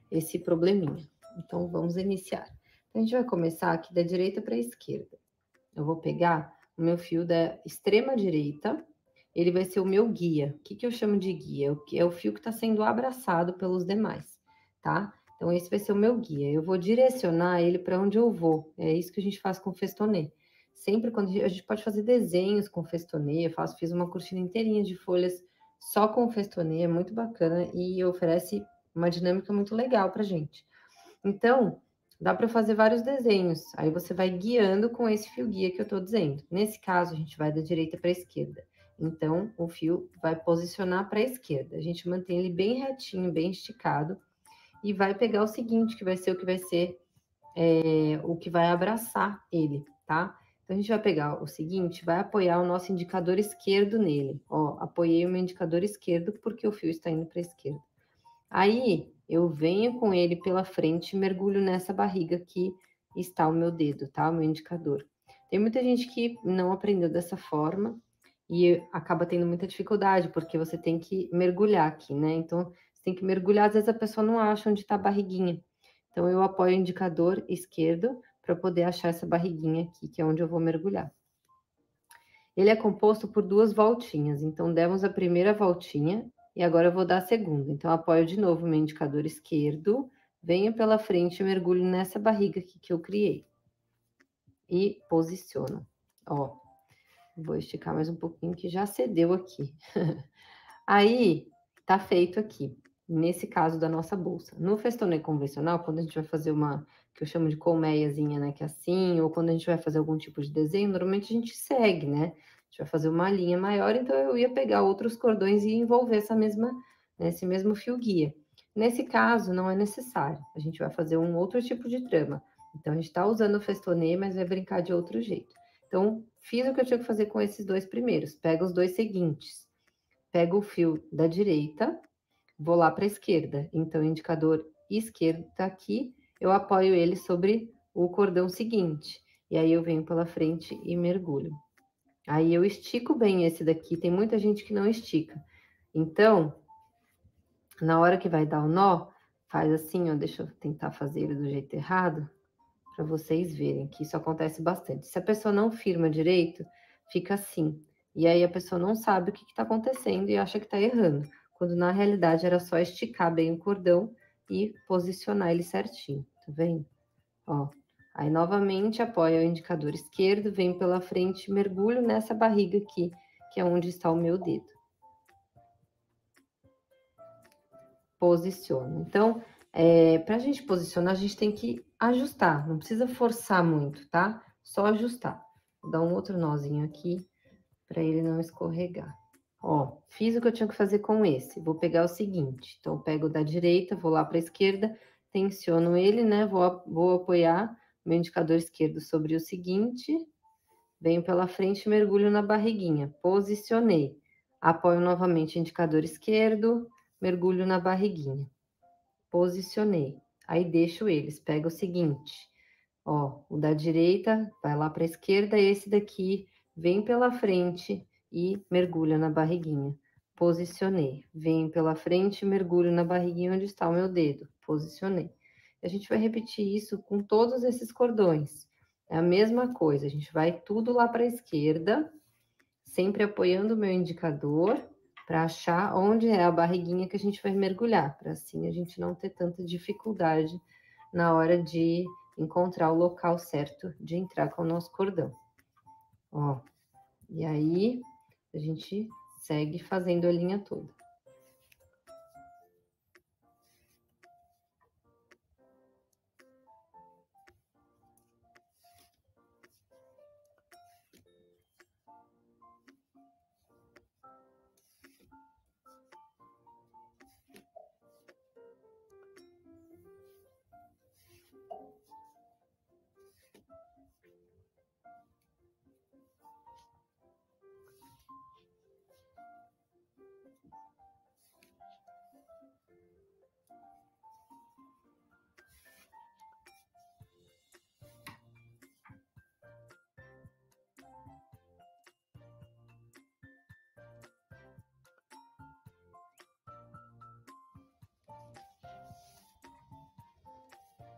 esse probleminha. Então vamos iniciar. Então, a gente vai começar aqui da direita para a esquerda. Eu vou pegar o meu fio da extrema direita, ele vai ser o meu guia. O que, que eu chamo de guia? É o fio que está sendo abraçado pelos demais, tá? Então, esse vai ser o meu guia. Eu vou direcionar ele para onde eu vou. É isso que a gente faz com festonê. Sempre quando a gente pode fazer desenhos com festonê, fiz uma cortina inteirinha de folhas só com festonê, é muito bacana e oferece uma dinâmica muito legal pra gente. Então, dá para fazer vários desenhos. Aí você vai guiando com esse fio guia que eu estou dizendo. Nesse caso, a gente vai da direita para a esquerda. Então, o fio vai posicionar para a esquerda. A gente mantém ele bem retinho, bem esticado. E vai pegar o seguinte, que vai ser o que vai abraçar ele, tá? Então, a gente vai pegar o seguinte, vai apoiar o nosso indicador esquerdo nele. Ó, apoiei o meu indicador esquerdo porque o fio está indo para a esquerda. Aí, eu venho com ele pela frente e mergulho nessa barriga que está o meu dedo, tá? O meu indicador. Tem muita gente que não aprendeu dessa forma e acaba tendo muita dificuldade, porque você tem que mergulhar aqui, né? Então, você tem que mergulhar, às vezes a pessoa não acha onde está a barriguinha. Então, eu apoio o indicador esquerdo para poder achar essa barriguinha aqui, que é onde eu vou mergulhar. Ele é composto por 2 voltinhas, então demos a primeira voltinha e agora eu vou dar a segunda. Então, apoio de novo o meu indicador esquerdo, venho pela frente e mergulho nessa barriga aqui que eu criei. E posiciono. Ó, vou esticar mais um pouquinho que já cedeu aqui. Aí, tá feito aqui, nesse caso da nossa bolsa. No festonê convencional, quando a gente vai fazer uma, que eu chamo de colmeiazinha, né, que é assim, ou quando a gente vai fazer algum tipo de desenho, normalmente a gente segue, né? A gente vai fazer uma linha maior, então eu ia pegar outros cordões e envolver essa mesma, né, esse mesmo fio guia. Nesse caso, não é necessário. A gente vai fazer um outro tipo de trama. Então, a gente tá usando o festonê, mas vai brincar de outro jeito. Então, fiz o que eu tinha que fazer com esses 2 primeiros. Pega os 2 seguintes. Pego o fio da direita, vou lá para a esquerda. Então, o indicador esquerdo está aqui, eu apoio ele sobre o cordão seguinte. E aí eu venho pela frente e mergulho. Aí eu estico bem esse daqui, tem muita gente que não estica. Então, na hora que vai dar o nó, faz assim, ó, deixa eu tentar fazer ele do jeito errado, para vocês verem que isso acontece bastante. Se a pessoa não firma direito, fica assim. E aí a pessoa não sabe o que está acontecendo e acha que está errando, quando na realidade era só esticar bem o cordão e posicionar ele certinho, tá vendo? Ó, aí novamente apoio o indicador esquerdo, venho pela frente, mergulho nessa barriga aqui, que é onde está o meu dedo. Posiciono. Então, para a gente posicionar, a gente tem que ajustar, não precisa forçar muito, tá? Só ajustar. Vou dar um outro nozinho aqui, para ele não escorregar. Ó, fiz o que eu tinha que fazer com esse. Vou pegar o seguinte, então, eu pego da direita, vou lá para a esquerda, tensiono ele, né? Vou apoiar meu indicador esquerdo sobre o seguinte, venho pela frente e mergulho na barriguinha. Posicionei. Apoio novamente o indicador esquerdo, mergulho na barriguinha. Posicionei. Aí deixo eles. Pega o seguinte, ó, o da direita vai lá para a esquerda, esse daqui vem pela frente e mergulha na barriguinha. Posicionei. Vem pela frente e mergulho na barriguinha onde está o meu dedo. Posicionei. A gente vai repetir isso com todos esses cordões. É a mesma coisa, a gente vai tudo lá para a esquerda, sempre apoiando o meu indicador para achar onde é a barriguinha que a gente vai mergulhar, para assim a gente não ter tanta dificuldade na hora de encontrar o local certo de entrar com o nosso cordão. Ó, e aí a gente segue fazendo a linha toda.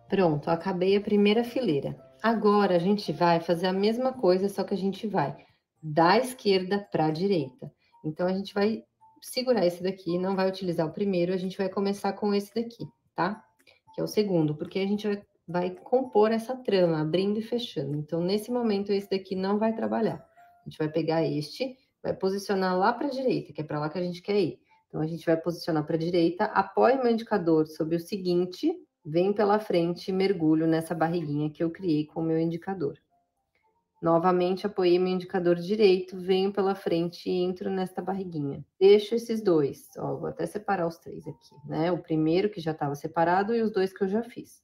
Pronto, acabei a primeira fileira. Agora a gente vai fazer a mesma coisa, só que a gente vai da esquerda para a direita. Então a gente vai segurar esse daqui, não vai utilizar o primeiro, a gente vai começar com esse daqui, tá? Que é o segundo, porque a gente vai compor essa trama, abrindo e fechando. Então, nesse momento, esse daqui não vai trabalhar. A gente vai pegar este, vai posicionar lá para a direita, que é para lá que a gente quer ir. Então, a gente vai posicionar para a direita, apoio o meu indicador sobre o seguinte, venho pela frente e mergulho nessa barriguinha que eu criei com o meu indicador. Novamente, apoiei meu indicador direito, venho pela frente e entro nesta barriguinha. Deixo esses dois, ó, vou até separar os 3 aqui, né? O primeiro que já estava separado e os 2 que eu já fiz.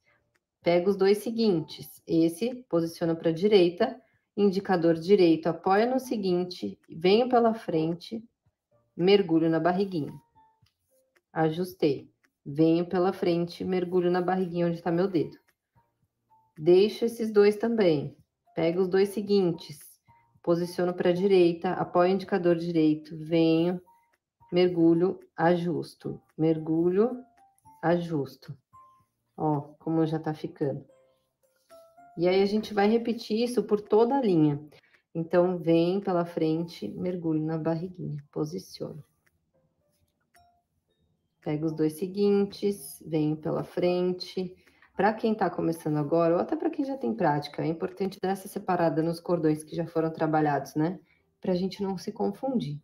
Pego os 2 seguintes, esse posiciona para a direita indicador direito, apoia no seguinte, venho pela frente, mergulho na barriguinha. Ajustei. Venho pela frente, mergulho na barriguinha onde está meu dedo. Deixo esses dois também. Pego os dois seguintes, posiciono para a direita, apoio o indicador direito, venho, mergulho, ajusto. Mergulho, ajusto. Ó, como já tá ficando. E aí, a gente vai repetir isso por toda a linha. Então, vem pela frente, mergulho na barriguinha, posiciono. Pego os dois seguintes, venho pela frente. Para quem tá começando agora, ou até para quem já tem prática, é importante dar essa separada nos cordões que já foram trabalhados, né? Pra gente não se confundir.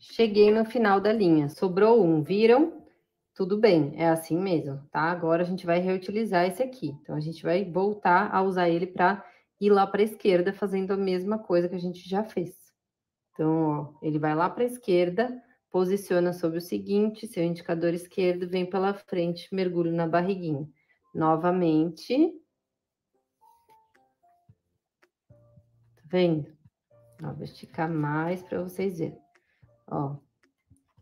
Cheguei no final da linha, sobrou um, viram? Tudo bem, é assim mesmo, tá? Agora a gente vai reutilizar esse aqui. Então, a gente vai voltar a usar ele para ir lá para a esquerda, fazendo a mesma coisa que a gente já fez. Então, ó, ele vai lá para a esquerda, posiciona sobre o seguinte, seu indicador esquerdo vem pela frente, mergulho na barriguinha. Novamente. Tá vendo? Ó, vou esticar mais para vocês verem. Ó,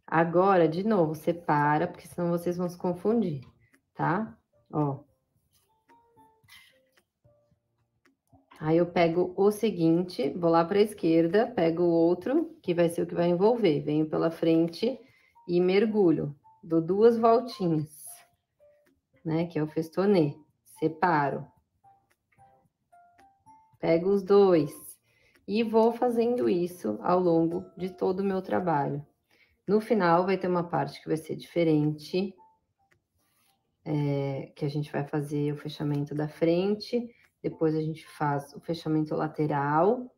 agora, de novo, separa, porque senão vocês vão se confundir, tá? Ó. Aí eu pego o seguinte, vou lá para a esquerda, pego o outro, que vai ser o que vai envolver. Venho pela frente e mergulho. Dou duas voltinhas, né? Que é o festonê. Separo. Pego os dois. E vou fazendo isso ao longo de todo o meu trabalho. No final, vai ter uma parte que vai ser diferente. Que a gente vai fazer o fechamento da frente. Depois a gente faz o fechamento lateral.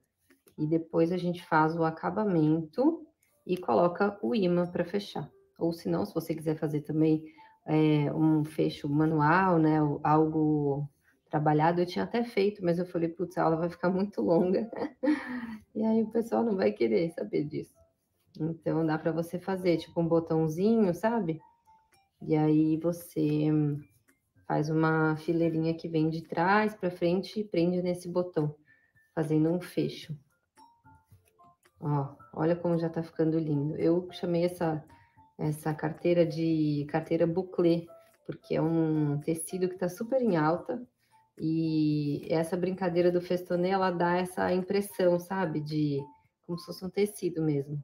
E depois a gente faz o acabamento e coloca o imã para fechar. Ou se não, se você quiser fazer também um fecho manual, né? Algo trabalhado, eu tinha até feito, mas eu falei, putz, a aula vai ficar muito longa. E aí o pessoal não vai querer saber disso. Então, dá para você fazer, tipo, um botãozinho, sabe? E aí você faz uma fileirinha que vem de trás para frente e prende nesse botão, fazendo um fecho. Ó, olha como já tá ficando lindo. Eu chamei essa carteira de carteira bouclé, porque é um tecido que tá super em alta. E essa brincadeira do festonê, ela dá essa impressão, sabe? De como se fosse um tecido mesmo.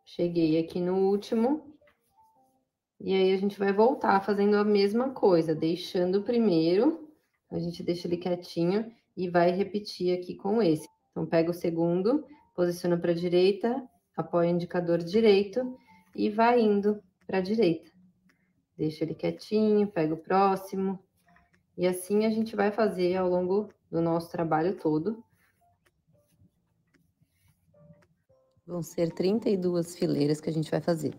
Cheguei aqui no último. E aí, a gente vai voltar fazendo a mesma coisa, deixando o primeiro, a gente deixa ele quietinho e vai repetir aqui com esse. Então, pega o segundo, posiciona para a direita, apoia o indicador direito e vai indo para a direita. Deixa ele quietinho, pega o próximo. E assim a gente vai fazer ao longo do nosso trabalho todo. Vão ser 32 fileiras que a gente vai fazer.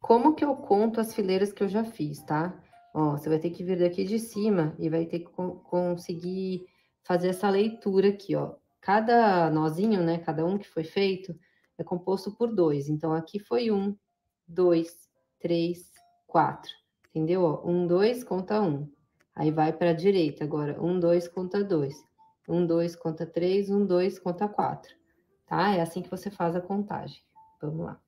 Como que eu conto as fileiras que eu já fiz, tá? Ó, você vai ter que vir daqui de cima e vai ter que conseguir fazer essa leitura aqui, ó. Cada nozinho, né, cada um que foi feito, é composto por 2. Então, aqui foi 1, 2, 3, 4. Entendeu? Ó, 1, 2, conta 1. Aí vai para a direita agora. 1, 2, conta 2. 1, 2, conta 3. 1, 2, conta 4. Tá? É assim que você faz a contagem. Vamos lá.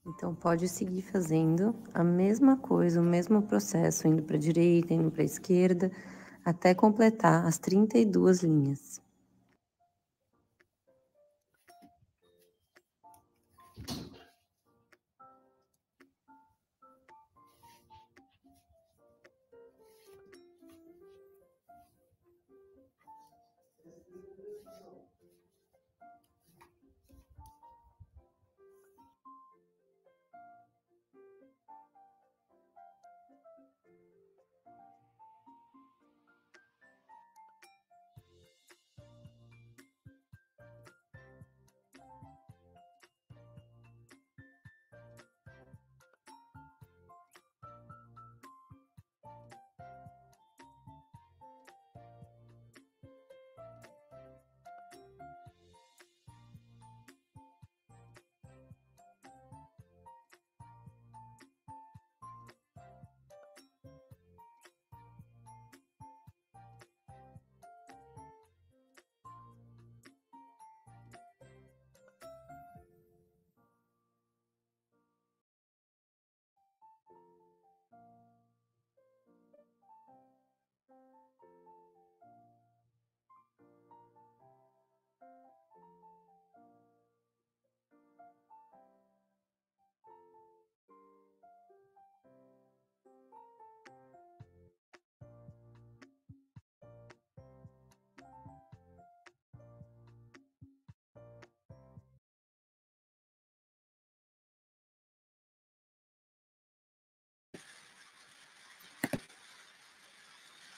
Então, pode seguir fazendo a mesma coisa, o mesmo processo, indo para a direita, indo para a esquerda, até completar as 32 linhas.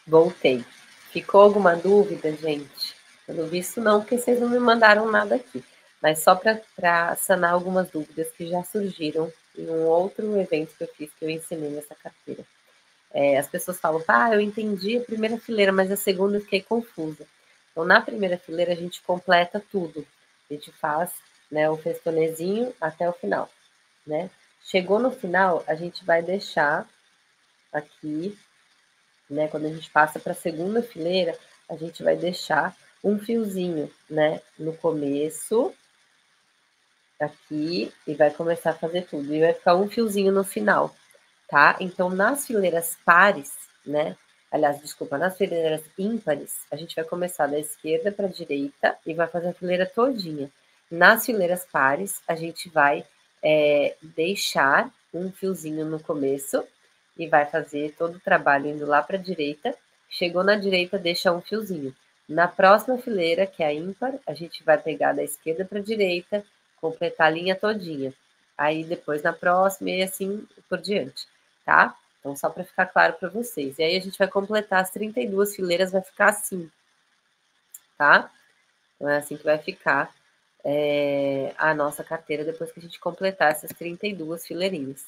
Voltei. Ficou alguma dúvida, gente? Pelo visto não, porque vocês não me mandaram nada aqui. Mas só para sanar algumas dúvidas que já surgiram em um outro evento que eu fiz, que eu ensinei nessa carteira. As pessoas falam, eu entendi a primeira fileira, mas a segunda eu fiquei confusa. Então, na primeira fileira, a gente completa tudo. A gente faz, né, o festonezinho até o final, né? Chegou no final, a gente vai deixar aqui, né? Quando a gente passa para a segunda fileira, a gente vai deixar um fiozinho, né? No começo, aqui, e vai começar a fazer tudo. E vai ficar um fiozinho no final, tá? Então, nas fileiras pares, né? Aliás, desculpa, nas fileiras ímpares, a gente vai começar da esquerda para a direita e vai fazer a fileira todinha. Nas fileiras pares, a gente vai deixar um fiozinho no começo e vai fazer todo o trabalho indo lá para a direita. Chegou na direita, deixa um fiozinho. Na próxima fileira, que é a ímpar, a gente vai pegar da esquerda para a direita, completar a linha todinha. Aí depois na próxima e assim por diante, tá? Então, só para ficar claro para vocês. E aí a gente vai completar as 32 fileiras, vai ficar assim, tá? Então, é assim que vai ficar a nossa carteira depois que a gente completar essas 32 fileirinhas.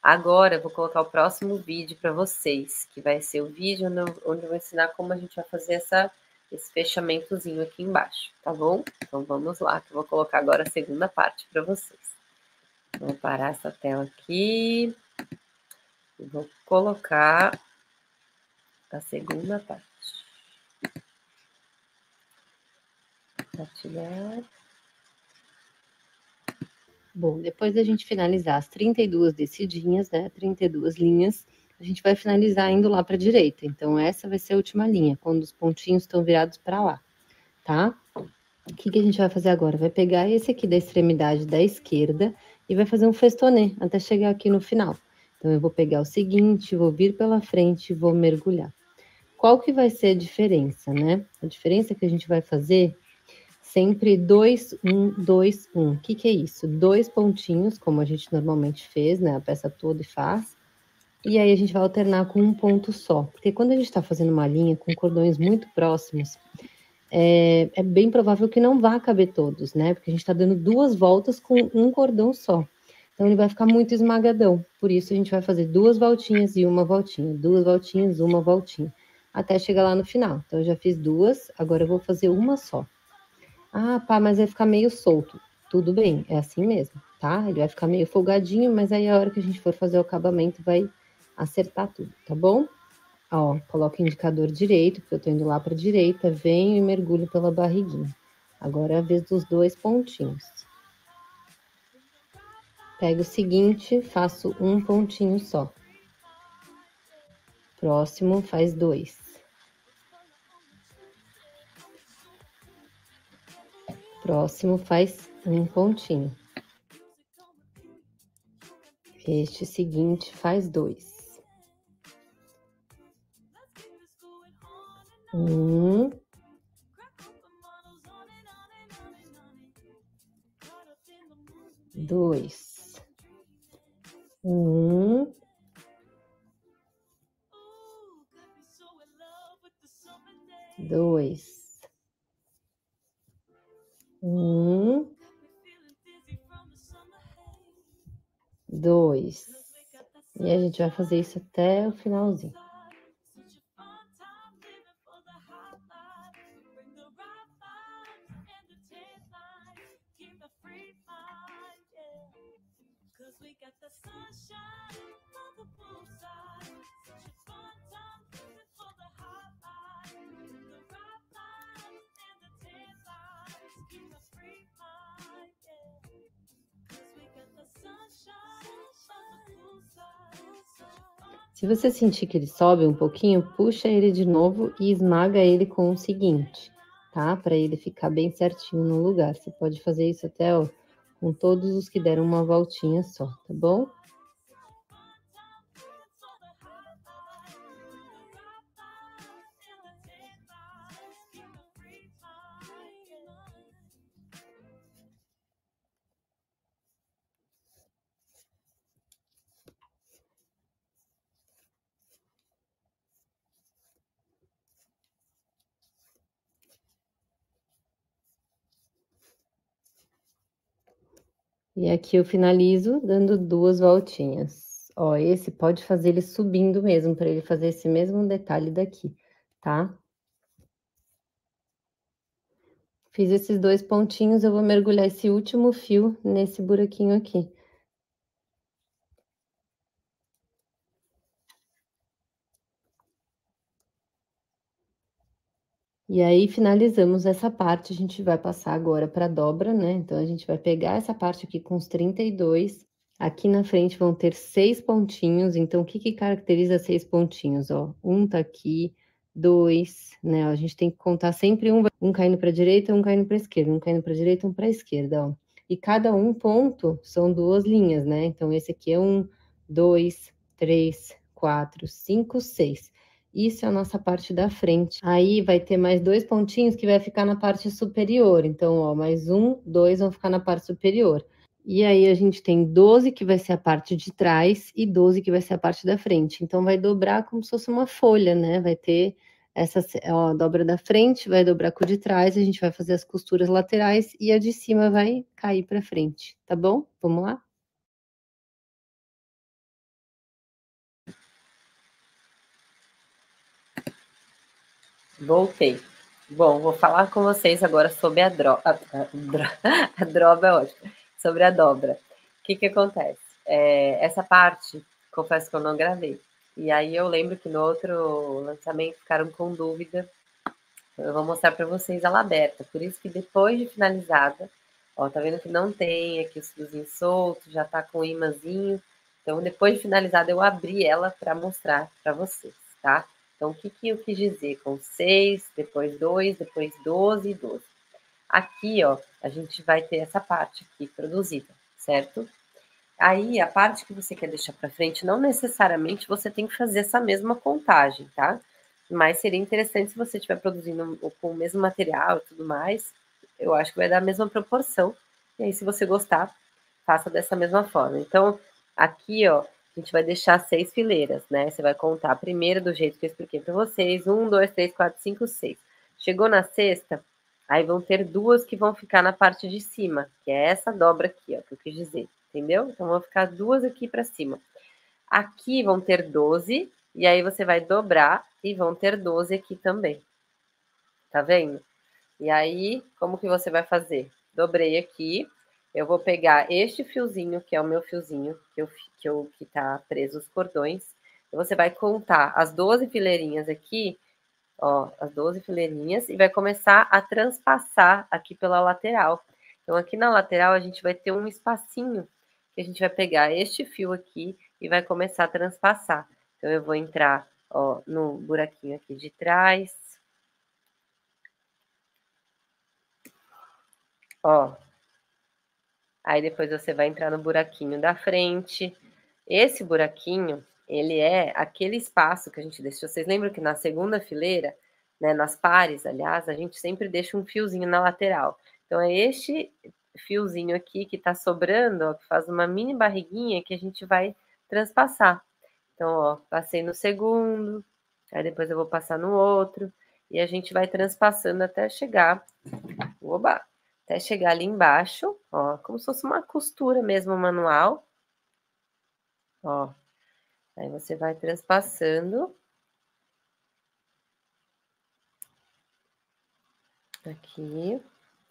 Agora, eu vou colocar o próximo vídeo para vocês, que vai ser o vídeo onde eu vou ensinar como a gente vai fazer esse fechamentozinho aqui embaixo, tá bom? Então, vamos lá, que eu vou colocar agora a segunda parte para vocês. Vou parar essa tela aqui. E vou colocar a segunda parte. Compartilhar. Bom, depois da gente finalizar as 32 descidinhas, né, 32 linhas, a gente vai finalizar indo lá para a direita. Então, essa vai ser a última linha, quando os pontinhos estão virados para lá, tá? O que a gente vai fazer agora? Vai pegar esse aqui da extremidade da esquerda e vai fazer um festonê até chegar aqui no final. Então, eu vou pegar o seguinte, vou vir pela frente e vou mergulhar. Qual que vai ser a diferença, né? A diferença que a gente vai fazer sempre 2, 1, 2, 1. O que é isso? 2 pontinhos, como a gente normalmente fez, né? A peça toda e faz. E aí a gente vai alternar com um ponto só. Porque quando a gente está fazendo uma linha com cordões muito próximos, é bem provável que não vá caber todos, né? Porque a gente está dando 2 voltas com um cordão só. Então, ele vai ficar muito esmagadão. Por isso, a gente vai fazer 2 voltinhas e uma voltinha, 2 voltinhas, uma voltinha, até chegar lá no final. Então, eu já fiz 2, agora eu vou fazer uma só. Mas vai ficar meio solto. Tudo bem, é assim mesmo, tá? Ele vai ficar meio folgadinho, mas aí a hora que a gente for fazer o acabamento vai acertar tudo, tá bom? Ó, coloca o indicador direito, porque eu tô indo lá para a direita, venho e mergulho pela barriguinha. Agora é a vez dos 2 pontinhos. Pego o seguinte, faço um pontinho só. Próximo, faz 2. Próximo, faz um pontinho. Este seguinte, faz 2. 1. 2. 1. 2. 1. 2. E a gente vai fazer isso até o finalzinho. Se você sentir que ele sobe um pouquinho, puxa ele de novo e esmaga ele com o seguinte, tá? Para ele ficar bem certinho no lugar. Você pode fazer isso até, ó, com todos os que deram uma voltinha só, tá bom? E aqui eu finalizo dando 2 voltinhas. Ó, esse pode fazer ele subindo mesmo, para ele fazer esse mesmo detalhe daqui, tá? Fiz esses 2 pontinhos, eu vou mergulhar esse último fio nesse buraquinho aqui. E aí, finalizamos essa parte, a gente vai passar agora para a dobra, né? Então, a gente vai pegar essa parte aqui com os 32. Aqui na frente vão ter 6 pontinhos, então, o que que caracteriza 6 pontinhos, ó? Um tá aqui, 2, né? Ó, a gente tem que contar sempre um caindo para a direita, um caindo para a esquerda, um caindo para a direita, um para a esquerda, ó. E cada um ponto são 2 linhas, né? Então, esse aqui é 1, 2, 3, 4, 5, 6. Isso é a nossa parte da frente. Aí vai ter mais 2 pontinhos que vai ficar na parte superior. Então, ó, mais 1, 2 vão ficar na parte superior. E aí a gente tem 12 que vai ser a parte de trás e 12 que vai ser a parte da frente. Então vai dobrar como se fosse uma folha, né? Vai ter essa, ó, dobra da frente, vai dobrar com o de trás, a gente vai fazer as costuras laterais e a de cima vai cair para frente, tá bom? Vamos lá? Voltei. Bom, vou falar com vocês agora sobre a droga. A droga é ótima. Sobre a dobra. O que que acontece? Essa parte, confesso que eu não gravei. E aí eu lembro que no outro lançamento ficaram com dúvida. Eu vou mostrar para vocês ela aberta. Por isso que depois de finalizada, ó, tá vendo que não tem aqui os fiozinhos soltos, já tá com o imãzinho. Então, depois de finalizada, eu abri ela para mostrar para vocês, tá? Então, o que que eu quis dizer? Com 6, depois 2, depois 12 e 12. Aqui, ó, a gente vai ter essa parte aqui produzida, certo? Aí, a parte que você quer deixar para frente, não necessariamente você tem que fazer essa mesma contagem, tá? Mas seria interessante se você estiver produzindo com o mesmo material e tudo mais, eu acho que vai dar a mesma proporção. E aí, se você gostar, faça dessa mesma forma. Então, aqui, ó, a gente vai deixar 6 fileiras, né? Você vai contar a primeira do jeito que eu expliquei para vocês: 1, 2, 3, 4, 5, 6. Chegou na sexta, aí vão ter 2 que vão ficar na parte de cima, que é essa dobra aqui, ó, que eu quis dizer, entendeu? Então, vão ficar 2 aqui para cima. Aqui vão ter 12, e aí você vai dobrar e vão ter 12 aqui também. Tá vendo? E aí, como que você vai fazer? Dobrei aqui, eu vou pegar este fiozinho, que é o meu fiozinho, que tá preso os cordões, e você vai contar as 12 fileirinhas aqui, ó, as 12 fileirinhas, e vai começar a transpassar aqui pela lateral. Então, aqui na lateral, a gente vai ter um espacinho que a gente vai pegar este fio aqui e vai começar a transpassar. Então, eu vou entrar, ó, no buraquinho aqui de trás. Ó. Aí depois você vai entrar no buraquinho da frente. Esse buraquinho, ele é aquele espaço que a gente deixou. Vocês lembram que na segunda fileira, né, nas pares, aliás, a gente sempre deixa um fiozinho na lateral. Então, é este fiozinho aqui que tá sobrando, ó, que faz uma mini barriguinha que a gente vai transpassar. Então, ó, passei no segundo, aí depois eu vou passar no outro, e a gente vai transpassando até chegar, oba, até chegar ali embaixo, ó, como se fosse uma costura mesmo manual, ó. Aí você vai transpassando aqui,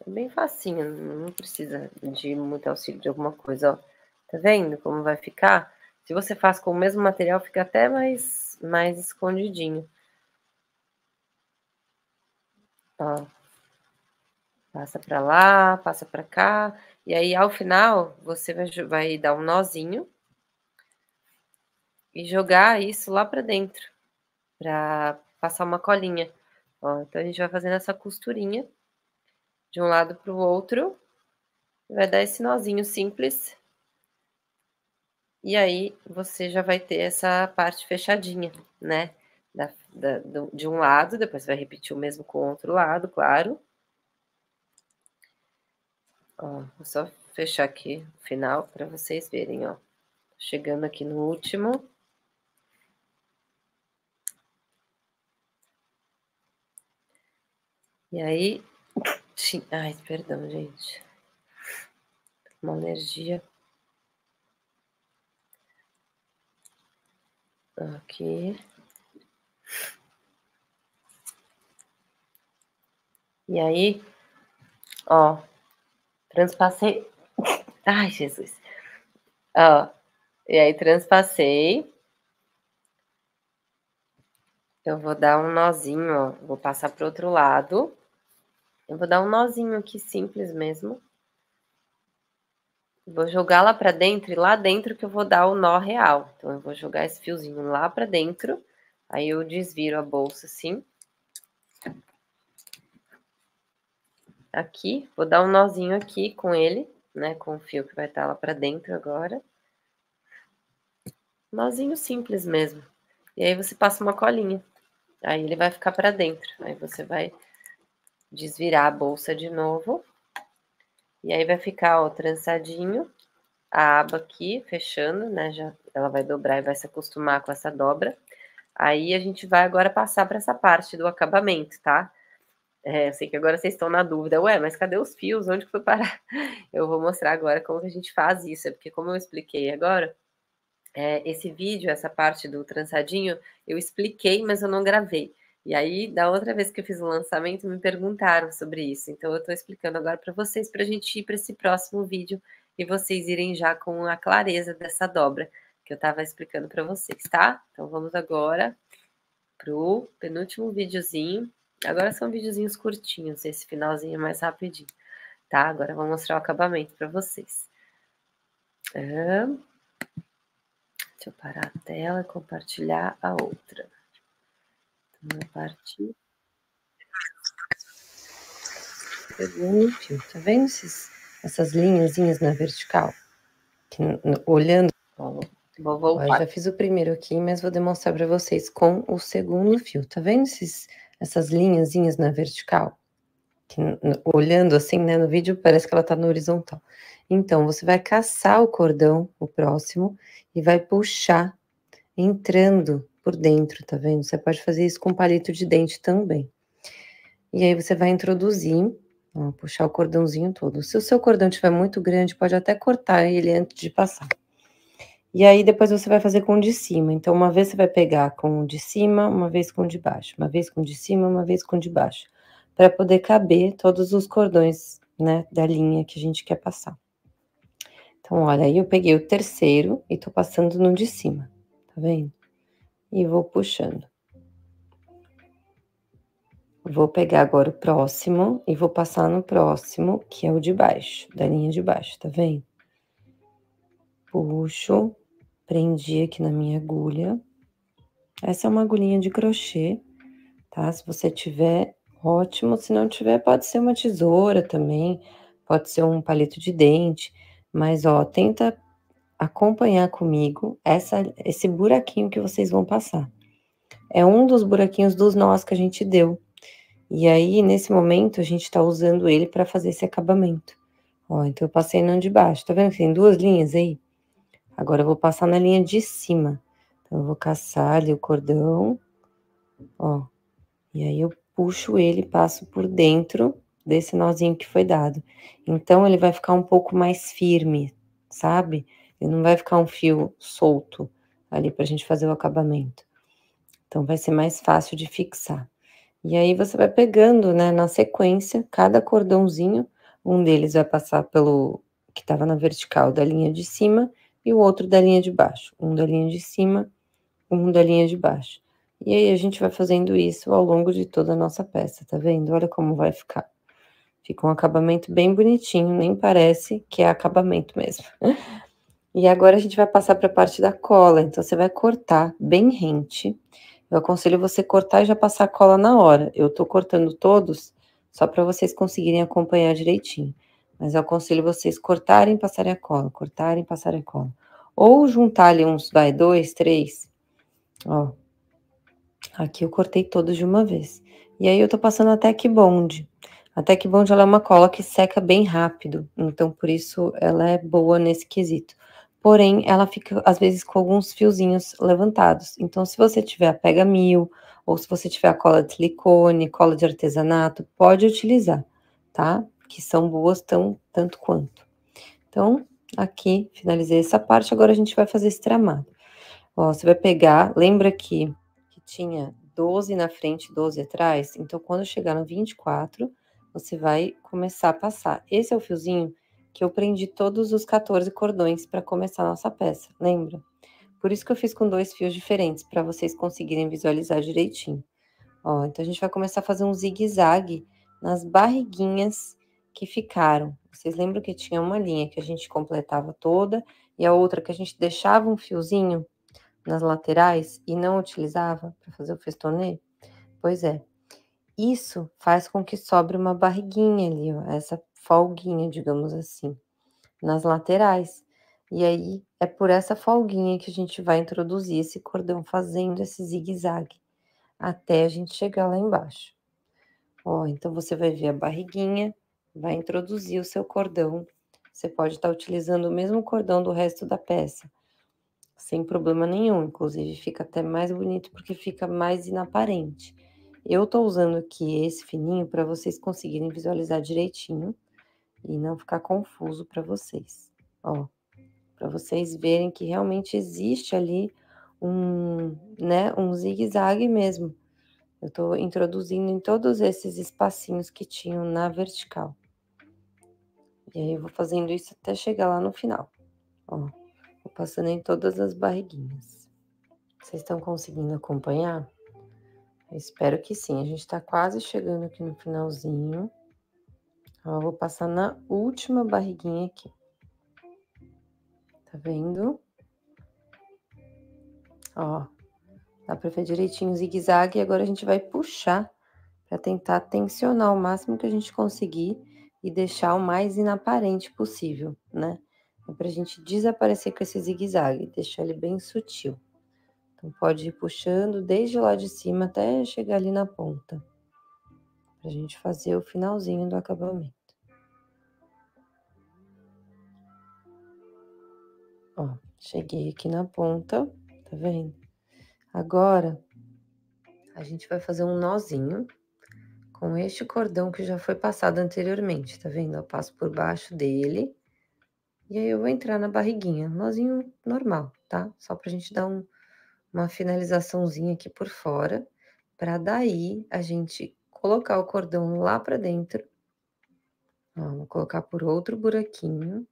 é bem facinho, não precisa de muito auxílio de alguma coisa, ó. Tá vendo como vai ficar? Se você faz com o mesmo material, fica até mais escondidinho. Ó. Passa pra lá, passa pra cá, e aí ao final você vai dar um nozinho e jogar isso lá pra dentro, pra passar uma colinha. Ó, então a gente vai fazendo essa costurinha de um lado pro outro, vai dar esse nozinho simples. E aí você já vai ter essa parte fechadinha, né? De um lado, depois vai repetir o mesmo com o outro lado, claro. Ó, vou só fechar aqui o final para vocês verem, ó. Chegando aqui no último. E aí, ai, perdão, gente. Uma alergia. Aqui. E aí, ó, transpassei. Ai, Jesus. Ó, e aí transpassei. Eu vou dar um nozinho, ó. Vou passar pro outro lado. Eu vou dar um nozinho aqui simples mesmo. Vou jogar lá pra dentro e lá dentro que eu vou dar o nó real. Então, eu vou jogar esse fiozinho lá pra dentro. Aí eu desviro a bolsa assim. Aqui, vou dar um nozinho aqui com ele, né? Com o fio que vai estar lá pra dentro agora. Nozinho simples mesmo. E aí você passa uma colinha. Aí ele vai ficar pra dentro. Aí você vai desvirar a bolsa de novo. E aí vai ficar, ó, trançadinho. A aba aqui, fechando, né? Já, ela vai dobrar e vai se acostumar com essa dobra. Aí a gente vai agora passar para essa parte do acabamento, tá? Eu sei que agora vocês estão na dúvida. Ué, mas cadê os fios? Onde que foi parar? Eu vou mostrar agora como que a gente faz isso. Porque como eu expliquei agora, esse vídeo, essa parte do trançadinho, eu expliquei, mas eu não gravei. E aí, da outra vez que eu fiz o lançamento, me perguntaram sobre isso. Então, eu estou explicando agora para vocês, para a gente ir para esse próximo vídeo e vocês irem já com a clareza dessa dobra que eu estava explicando para vocês, tá? Então, vamos agora pro penúltimo videozinho. Agora são videozinhos curtinhos, esse finalzinho é mais rapidinho, tá? Agora eu vou mostrar o acabamento para vocês. Deixa eu parar a tela e compartilhar a outra. Então, a parte... Segundo fio, tá vendo essas linhazinhas na vertical? Que, olhando... Ó, vou voltar. Ó, já fiz o primeiro aqui, mas vou demonstrar para vocês com o segundo fio. Tá vendo essas linhazinhas na vertical? Que, olhando assim, né, no vídeo parece que ela tá no horizontal. Então, você vai caçar o cordão, o próximo, e vai puxar entrando por dentro, tá vendo? Você pode fazer isso com palito de dente também. E aí você vai introduzir, ó, puxar o cordãozinho todo. Se o seu cordão estiver muito grande, pode até cortar ele antes de passar. E aí depois você vai fazer com o de cima. Então, uma vez você vai pegar com o de cima, uma vez com o de baixo. Uma vez com o de cima, uma vez com o de baixo. Para poder caber todos os cordões, né, da linha que a gente quer passar. Então, olha, aí eu peguei o terceiro e tô passando no de cima, tá vendo? E vou puxando. Vou pegar agora o próximo e vou passar no próximo, que é o de baixo, da linha de baixo, tá vendo? puxo, prendi aqui na minha agulha. Essa é uma agulhinha de crochê, tá? Se você tiver, ótimo, se não tiver, pode ser uma tesoura também, pode ser um palito de dente, mas ó, tenta acompanhar comigo esse buraquinho que vocês vão passar. É um dos buraquinhos dos nós que a gente deu. E aí, nesse momento, a gente tá usando ele para fazer esse acabamento. Ó, então eu passei no de baixo, tá vendo que tem 2 linhas aí? Agora eu vou passar na linha de cima. Então eu vou caçar ali o cordão, ó, e aí eu puxo ele e passo por dentro desse nozinho que foi dado. Então ele vai ficar um pouco mais firme, sabe? Ele não vai ficar um fio solto ali pra gente fazer o acabamento. Então vai ser mais fácil de fixar. E aí você vai pegando, né, na sequência, cada cordãozinho, um deles vai passar pelo que estava na vertical da linha de cima e o outro da linha de baixo. Um da linha de cima, um da linha de baixo. E aí a gente vai fazendo isso ao longo de toda a nossa peça, tá vendo? Olha como vai ficar. Fica um acabamento bem bonitinho, nem parece que é acabamento mesmo. E agora a gente vai passar para a parte da cola, então você vai cortar bem rente. Eu aconselho você cortar e já passar a cola na hora. Eu tô cortando todos só para vocês conseguirem acompanhar direitinho. Mas eu aconselho vocês cortarem e passarem a cola, cortarem e passarem a cola. Ou juntar ali uns, vai, 2, 3. Ó, aqui eu cortei todos de uma vez. E aí eu tô passando a Tec Bond. A Tec Bond, ela é uma cola que seca bem rápido, então por isso ela é boa nesse quesito. Porém, ela fica às vezes com alguns fiozinhos levantados. Então se você tiver a Pega 1000 ou se você tiver a cola de silicone, cola de artesanato, pode utilizar, tá? Que são boas tanto quanto. Então, aqui finalizei essa parte, agora a gente vai fazer esse tramado. Ó, você vai pegar, lembra que tinha 12 na frente e 12 atrás? Então, quando chegar no 24, você vai começar a passar. Esse é o fiozinho que eu prendi todos os 14 cordões para começar a nossa peça, lembra? Por isso que eu fiz com 2 fios diferentes, para vocês conseguirem visualizar direitinho. Ó, então a gente vai começar a fazer um zigue-zague nas barriguinhas que ficaram. Vocês lembram que tinha uma linha que a gente completava toda e a outra que a gente deixava um fiozinho nas laterais e não utilizava para fazer o festonê? Pois é, isso faz com que sobre uma barriguinha ali, ó, essa folguinha, digamos assim, nas laterais. E aí é por essa folguinha que a gente vai introduzir esse cordão fazendo esse zigue-zague até a gente chegar lá embaixo. Ó, então você vai ver a barriguinha, vai introduzir o seu cordão. Você pode estar utilizando o mesmo cordão do resto da peça, sem problema nenhum, inclusive fica até mais bonito porque fica mais inaparente. Eu tô usando aqui esse fininho para vocês conseguirem visualizar direitinho e não ficar confuso para vocês. Ó, para vocês verem que realmente existe ali né, um zigue-zague mesmo. Eu tô introduzindo em todos esses espacinhos que tinham na vertical. E aí eu vou fazendo isso até chegar lá no final. Ó, vou passando em todas as barriguinhas. Vocês estão conseguindo acompanhar? Eu espero que sim. A gente tá quase chegando aqui no finalzinho. Ó, eu vou passar na última barriguinha aqui. Tá vendo? Ó, dá pra ver direitinho o zigue-zague e agora a gente vai puxar para tentar tensionar o máximo que a gente conseguir e deixar o mais inaparente possível, né? É pra gente desaparecer com esse zigue-zague, deixar ele bem sutil. Então, pode ir puxando desde lá de cima até chegar ali na ponta, pra gente fazer o finalzinho do acabamento. Ó, cheguei aqui na ponta, tá vendo? Agora, a gente vai fazer um nozinho com este cordão que já foi passado anteriormente, tá vendo? Eu passo por baixo dele. E aí eu vou entrar na barriguinha, nozinho normal, tá? Só pra gente dar uma finalizaçãozinha aqui por fora, pra daí a gente colocar o cordão lá pra dentro. Ó, vou colocar por outro buraquinho.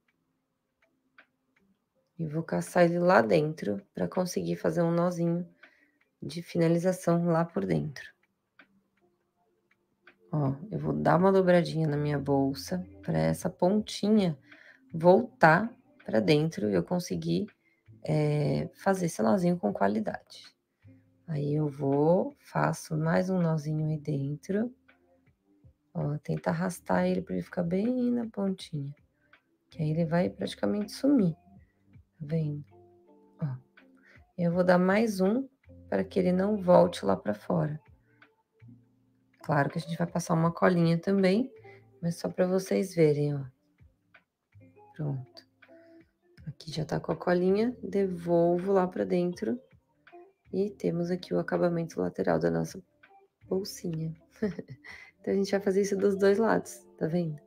E vou caçar ele lá dentro pra conseguir fazer um nozinho de finalização lá por dentro. Ó, eu vou dar uma dobradinha na minha bolsa pra essa pontinha voltar para dentro eu conseguir fazer esse nozinho com qualidade. Aí eu vou, faço mais um nozinho aí dentro. Ó, tenta arrastar ele para ele ficar bem na pontinha. Que aí ele vai praticamente sumir. Tá vendo? Ó. Eu vou dar mais um para que ele não volte lá para fora. Claro que a gente vai passar uma colinha também, mas só para vocês verem, ó. Pronto. Aqui já tá com a colinha, devolvo lá para dentro. E temos aqui o acabamento lateral da nossa bolsinha. Então, a gente vai fazer isso dos dois lados, tá vendo?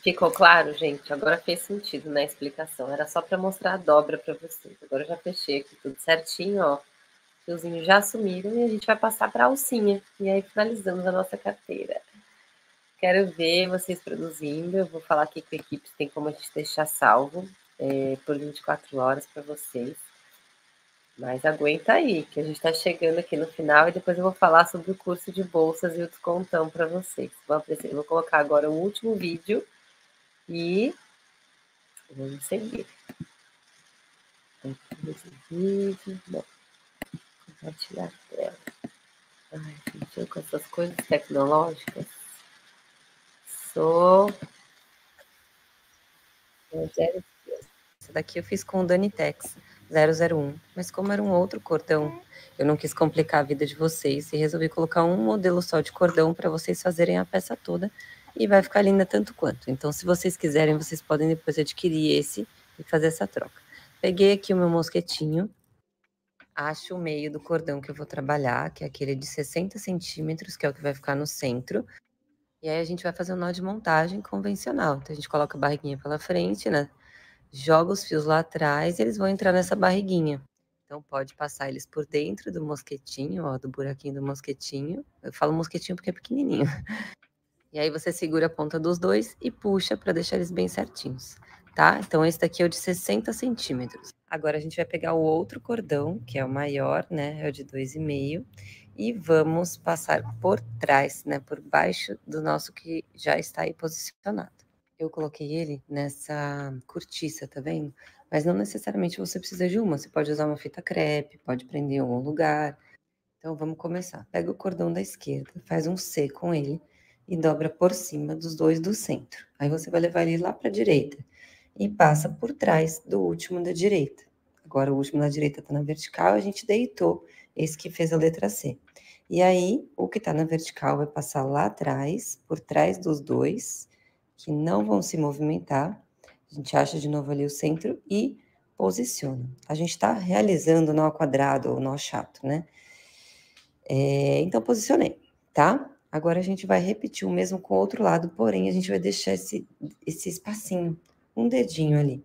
Ficou claro, gente? Agora fez sentido na explicação. Era só para mostrar a dobra para vocês. Agora eu já fechei aqui tudo certinho, ó. Os fiozinhos já sumiram e a gente vai passar para a alcinha. E aí finalizamos a nossa carteira. Quero ver vocês produzindo. Eu vou falar aqui com a equipe se tem como a gente deixar salvo por 24 horas para vocês. Mas aguenta aí, que a gente está chegando aqui no final e depois eu vou falar sobre o curso de bolsas e o descontão para vocês. Eu vou colocar agora o último vídeo e vamos seguir. Esse vídeo, bom, compartilhar a tela. Ai, gente, eu com essas coisas tecnológicas sou zero. Essa daqui eu fiz com o Danitex 001, mas como era um outro cordão, eu não quis complicar a vida de vocês e resolvi colocar um modelo só de cordão para vocês fazerem a peça toda e vai ficar linda tanto quanto. Então, se vocês quiserem, vocês podem depois adquirir esse e fazer essa troca. Peguei aqui o meu mosquetinho, acho o meio do cordão que eu vou trabalhar, que é aquele de 60 centímetros, que é o que vai ficar no centro. E aí a gente vai fazer um nó de montagem convencional. Então, a gente coloca a barriguinha pela frente, né? Joga os fios lá atrás e eles vão entrar nessa barriguinha. Então, pode passar eles por dentro do mosquetinho, ó, do buraquinho do mosquetinho. Eu falo mosquetinho porque é pequenininho. E aí você segura a ponta dos dois e puxa para deixar eles bem certinhos, tá? Então, esse daqui é o de 60 centímetros. Agora, a gente vai pegar o outro cordão, que é o maior, né? É o de 2,5. E vamos passar por trás, né? Por baixo do nosso que já está aí posicionado. Eu coloquei ele nessa cortiça, tá vendo? Mas não necessariamente você precisa de uma. Você pode usar uma fita crepe, pode prender em algum lugar. Então, vamos começar. Pega o cordão da esquerda, faz um C com ele e dobra por cima dos dois do centro. Aí você vai levar ele lá para a direita e passa por trás do último da direita. Agora o último da direita está na vertical, a gente deitou esse que fez a letra C. E aí, o que está na vertical vai passar lá atrás, por trás dos dois, que não vão se movimentar. A gente acha de novo ali o centro e posiciona. A gente está realizando o nó quadrado ou nó chato, né? Então, posicionei, tá? Agora a gente vai repetir o mesmo com o outro lado, porém a gente vai deixar esse espacinho, um dedinho ali.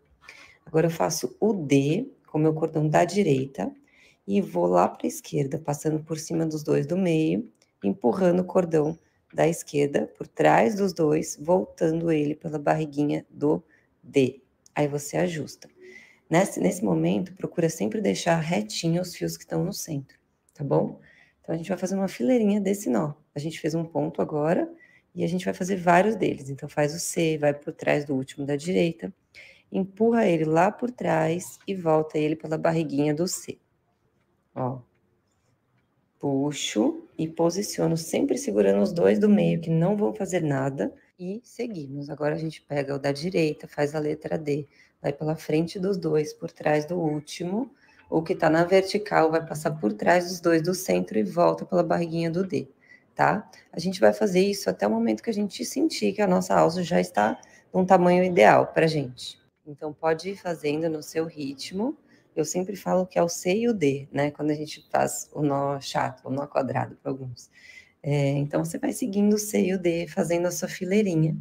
Agora eu faço o D com o meu cordão da direita e vou lá para a esquerda, passando por cima dos dois do meio, empurrando o cordão da esquerda por trás dos dois, voltando ele pela barriguinha do D. Aí você ajusta. Nesse momento, procura sempre deixar retinho os fios que estão no centro, tá bom? Então, a gente vai fazer uma fileirinha desse nó. A gente fez um ponto agora e a gente vai fazer vários deles. Então, faz o C, vai por trás do último da direita, empurra ele lá por trás e volta ele pela barriguinha do C. Ó. Puxo e posiciono, sempre segurando os dois do meio, que não vão fazer nada. E seguimos. Agora a gente pega o da direita, faz a letra D, vai pela frente dos dois, por trás do último. O que tá na vertical vai passar por trás dos dois do centro e volta pela barriguinha do D, tá? A gente vai fazer isso até o momento que a gente sentir que a nossa alça já está num tamanho ideal pra gente. Então, pode ir fazendo no seu ritmo. Eu sempre falo que é o C e o D, né? Quando a gente faz o nó chato, o nó quadrado para alguns. Então, você vai seguindo o C e o D, fazendo a sua fileirinha.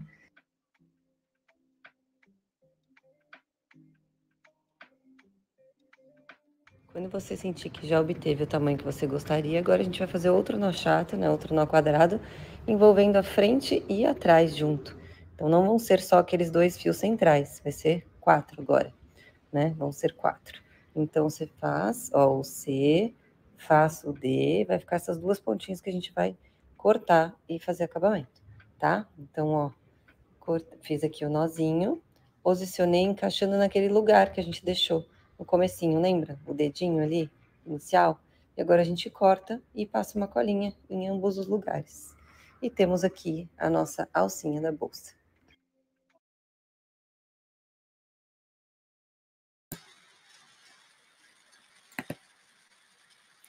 Quando você sentir que já obteve o tamanho que você gostaria, agora a gente vai fazer outro nó chato, né? Outro nó quadrado, envolvendo a frente e atrás junto. Então, não vão ser só aqueles dois fios centrais, vai ser 4 agora, né? Vão ser 4. Então, você faz, ó, o C, faz o D, vai ficar essas duas pontinhas que a gente vai cortar e fazer acabamento. tá? Então, ó, fiz aqui o nozinho, posicionei encaixando naquele lugar que a gente deixou no comecinho, lembra? O dedinho ali, inicial. E agora a gente corta e passa uma colinha em ambos os lugares. E temos aqui a nossa alcinha da bolsa.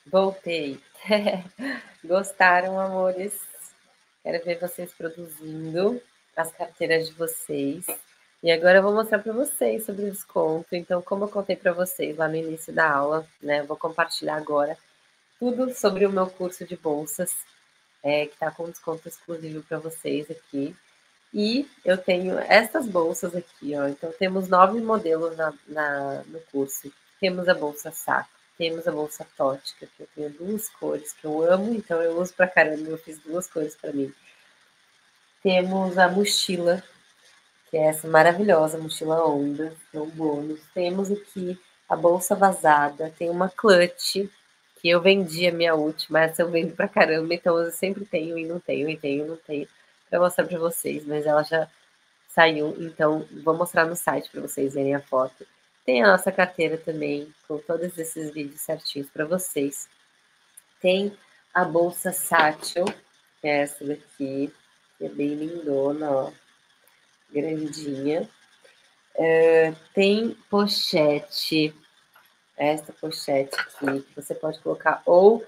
Voltei. Gostaram, amores? Quero ver vocês produzindo as carteiras de vocês. E agora eu vou mostrar para vocês sobre o desconto. Então, como eu contei para vocês lá no início da aula, né? Eu vou compartilhar agora tudo sobre o meu curso de bolsas, que está com desconto exclusivo para vocês aqui. E eu tenho essas bolsas aqui, ó. Então, temos 9 modelos no curso. Temos a bolsa saco, temos a bolsa tótica, que eu tenho 2 cores que eu amo, então eu uso pra caramba. Eu fiz 2 cores para mim. Temos a mochila, que é essa maravilhosa mochila onda, que é um bônus. Temos aqui a bolsa vazada, tem uma clutch, que eu vendi a minha última, essa eu vendo pra caramba, então eu sempre tenho e não tenho, e tenho e não tenho, pra mostrar pra vocês, mas ela já saiu, então vou mostrar no site para vocês verem a foto. Tem a nossa carteira também, com todos esses vídeos certinhos para vocês. Tem a bolsa Satchel, que é essa daqui, que é bem lindona, ó, grandinha. Tem pochete, essa pochete aqui, que você pode colocar ou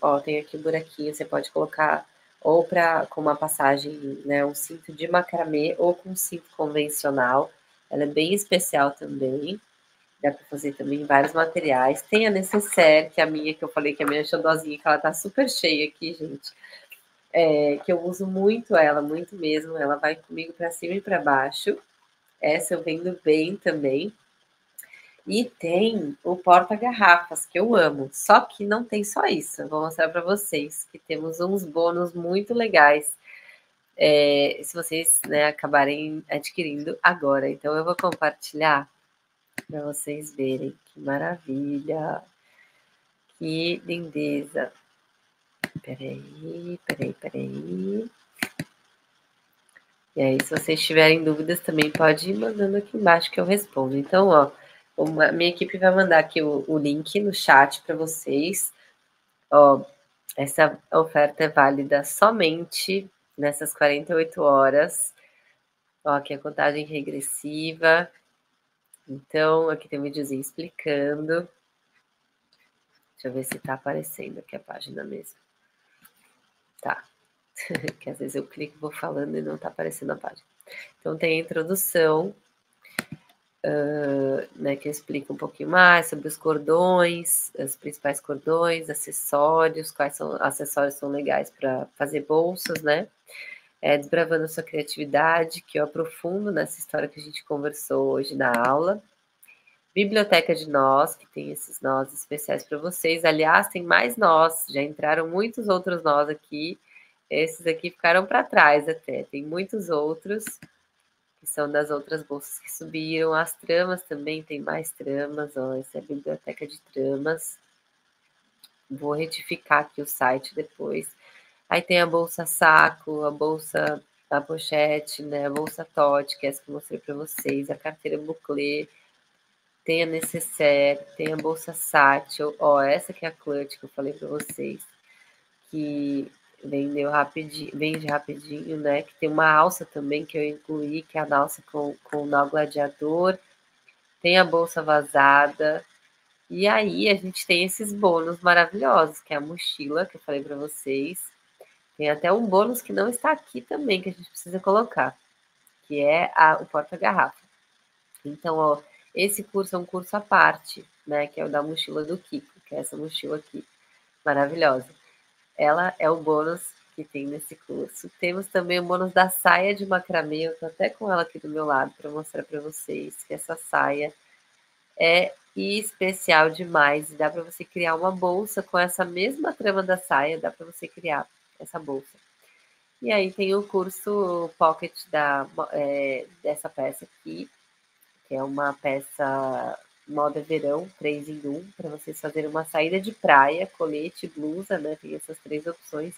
ó, tem aqui o buraquinho, você pode colocar ou com uma passagem, né, um cinto de macramê ou com um cinto convencional. Ela é bem especial também. Dá para fazer também em vários materiais. Tem a necessaire, que é a minha, que eu falei que é a minha xodózinha, que ela tá super cheia aqui, gente. Que eu uso muito ela, muito mesmo. Ela vai comigo para cima e para baixo. Essa eu vendo bem também. E tem o porta-garrafas, que eu amo. Só que não tem só isso. Eu vou mostrar para vocês que temos uns bônus muito legais. Se vocês, né, acabarem adquirindo agora. Então eu vou compartilhar para vocês verem. Que maravilha! Que lindeza! Peraí. E aí, se vocês tiverem dúvidas, também pode ir mandando aqui embaixo que eu respondo. Então, ó, a minha equipe vai mandar aqui o link no chat para vocês. Ó, essa oferta é válida somente nessas 48 horas. Ó, aqui a contagem regressiva. Então, aqui tem um videozinho explicando. Deixa eu ver se tá aparecendo aqui a página mesmo. Tá. Que às vezes eu clico e vou falando e não tá aparecendo a página. Então, tem a introdução, né, que explica um pouquinho mais sobre os cordões, os principais cordões, acessórios, quais acessórios são legais para fazer bolsas, né? Desbravando a sua criatividade, que eu aprofundo nessa história que a gente conversou hoje na aula. Biblioteca de nós, que tem esses nós especiais para vocês. Aliás, tem mais nós, já entraram muitos outros nós aqui. Esses aqui ficaram para trás até. Tem muitos outros que são das outras bolsas que subiram. As tramas também, tem mais tramas. Ó, essa é a biblioteca de tramas. Vou retificar aqui o site depois. Aí tem a bolsa saco, a bolsa da pochete, né? A bolsa tote, que é essa que eu mostrei para vocês. A carteira buclê. Tem a necessaire, tem a bolsa satchel. Ó, essa que é a clutch que eu falei para vocês. Que vende rapidinho, né? Que tem uma alça também que eu incluí, que é a alça com o nó gladiador. Tem a bolsa vazada. E aí a gente tem esses bônus maravilhosos, que é a mochila, que eu falei para vocês. Tem até um bônus que não está aqui também, que a gente precisa colocar, que é o porta-garrafa. Então, ó, esse curso é um curso à parte, né? Que é o da mochila do Kiko, que é essa mochila aqui, maravilhosa. Ela é o bônus que tem nesse curso. Temos também o bônus da saia de macramê. Eu tô até com ela aqui do meu lado para mostrar para vocês que essa saia é especial demais. E dá para você criar uma bolsa com essa mesma trama da saia, dá para você criar essa bolsa. E aí tem o curso Pocket dessa peça aqui, que é uma peça moda verão, 3 em 1, para vocês fazerem uma saída de praia, colete, blusa, né? Tem essas 3 opções.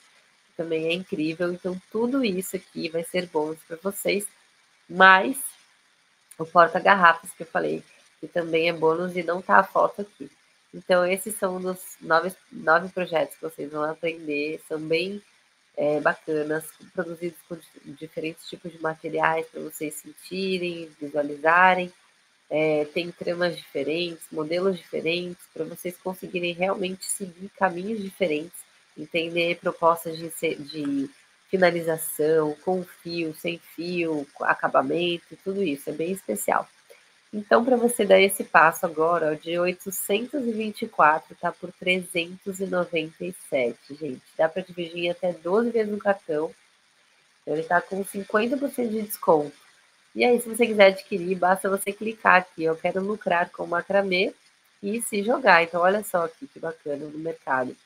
também é incrível. Então, tudo isso aqui vai ser bônus para vocês, mais o porta-garrafas que eu falei, que também é bônus e não tá a foto aqui. Então, esses são dos 9 projetos que vocês vão aprender, são bem bacanas, produzidos com diferentes tipos de materiais para vocês sentirem, visualizarem. Tem tramas diferentes, modelos diferentes, para vocês conseguirem realmente seguir caminhos diferentes, entender propostas de finalização, com fio, sem fio, acabamento, tudo isso, é bem especial. Então, para você dar esse passo agora, ó, de 824 tá por 397, gente. Dá para dividir em até 12 vezes no cartão. Então, ele tá com 50% de desconto. E aí, se você quiser adquirir, basta você clicar aqui, eu quero lucrar com macramê e se jogar. Então, olha só aqui que bacana no mercado.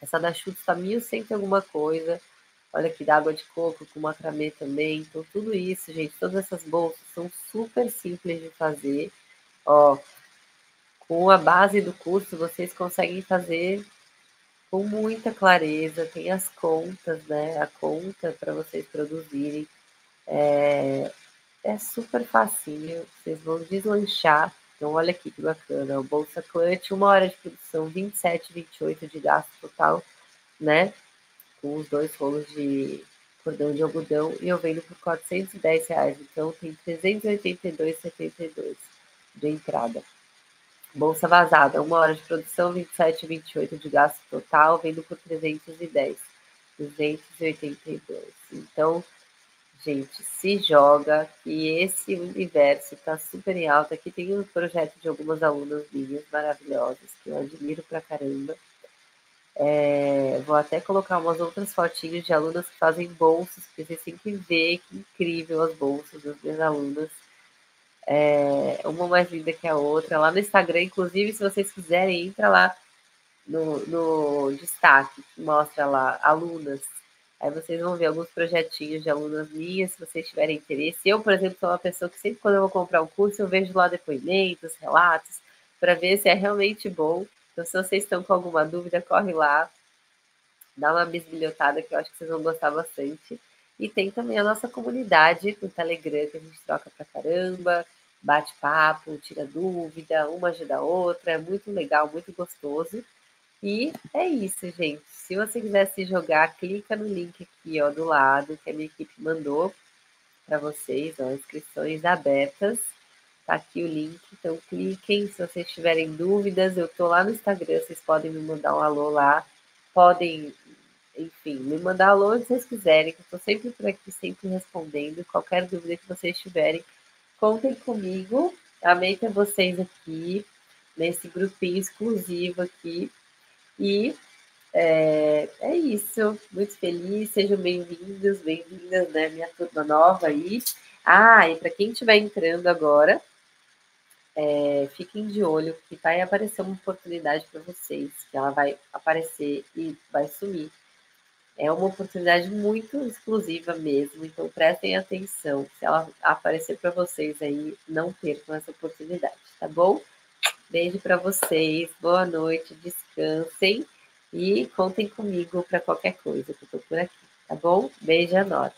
Essa da Schutz tá 1.100 e alguma coisa. Olha aqui, da água de coco com macramê também. Então, tudo isso, gente, todas essas bolsas são super simples de fazer. Ó, com a base do curso, vocês conseguem fazer com muita clareza. Tem as contas, né? A conta para vocês produzirem. É super facinho, vocês vão deslanchar. Então, olha aqui que bacana. O Bolsa Clutch, 1 hora de produção, 27, 28 de gasto total, né? Com os 2 rolos de cordão de algodão. E eu vendo por R$ 410. Então, tem 382,72 de entrada. Bolsa vazada, 1 hora de produção, 27, 28 de gasto total, vendo por 310. 282. Então, gente, se joga, que esse universo está super em alta. Aqui tem um projeto de algumas alunas minhas maravilhosas, que eu admiro pra caramba. Vou até colocar umas outras fotinhas de alunas que fazem bolsas, porque vocês têm que ver que incrível as bolsas das minhas alunas. Uma mais linda que a outra. Lá no Instagram, inclusive, se vocês quiserem, entra lá no destaque, que mostra lá alunas. Aí vocês vão ver alguns projetinhos de alunas minhas, se vocês tiverem interesse. Eu, por exemplo, sou uma pessoa que sempre quando eu vou comprar um curso, eu vejo lá depoimentos, relatos, para ver se é realmente bom. Então, se vocês estão com alguma dúvida, corre lá, dá uma bisbilhotada que eu acho que vocês vão gostar bastante. E tem também a nossa comunidade no Telegram, que a gente troca pra caramba, bate papo, tira dúvida, uma ajuda a outra, é muito legal, muito gostoso. E é isso, gente. Se você quiser se jogar, clica no link aqui, ó, do lado, que a minha equipe mandou para vocês, ó, inscrições abertas. Tá aqui o link, então cliquem. Se vocês tiverem dúvidas, eu tô lá no Instagram, vocês podem me mandar um alô lá. Podem, enfim, me mandar alô onde vocês quiserem, que eu tô sempre por aqui, sempre respondendo. Qualquer dúvida que vocês tiverem, contem comigo. Amei ter vocês aqui, nesse grupinho exclusivo aqui. E é isso, muito feliz, sejam bem-vindos, bem-vindas, né, minha turma nova aí. E para quem estiver entrando agora, fiquem de olho, que vai aparecer uma oportunidade para vocês, que ela vai aparecer e vai sumir. É uma oportunidade muito exclusiva mesmo, então prestem atenção. Se ela aparecer para vocês aí, não percam essa oportunidade, tá bom? Beijo para vocês, boa noite, descansem e contem comigo para qualquer coisa que eu tô por aqui, tá bom? Beijo enorme.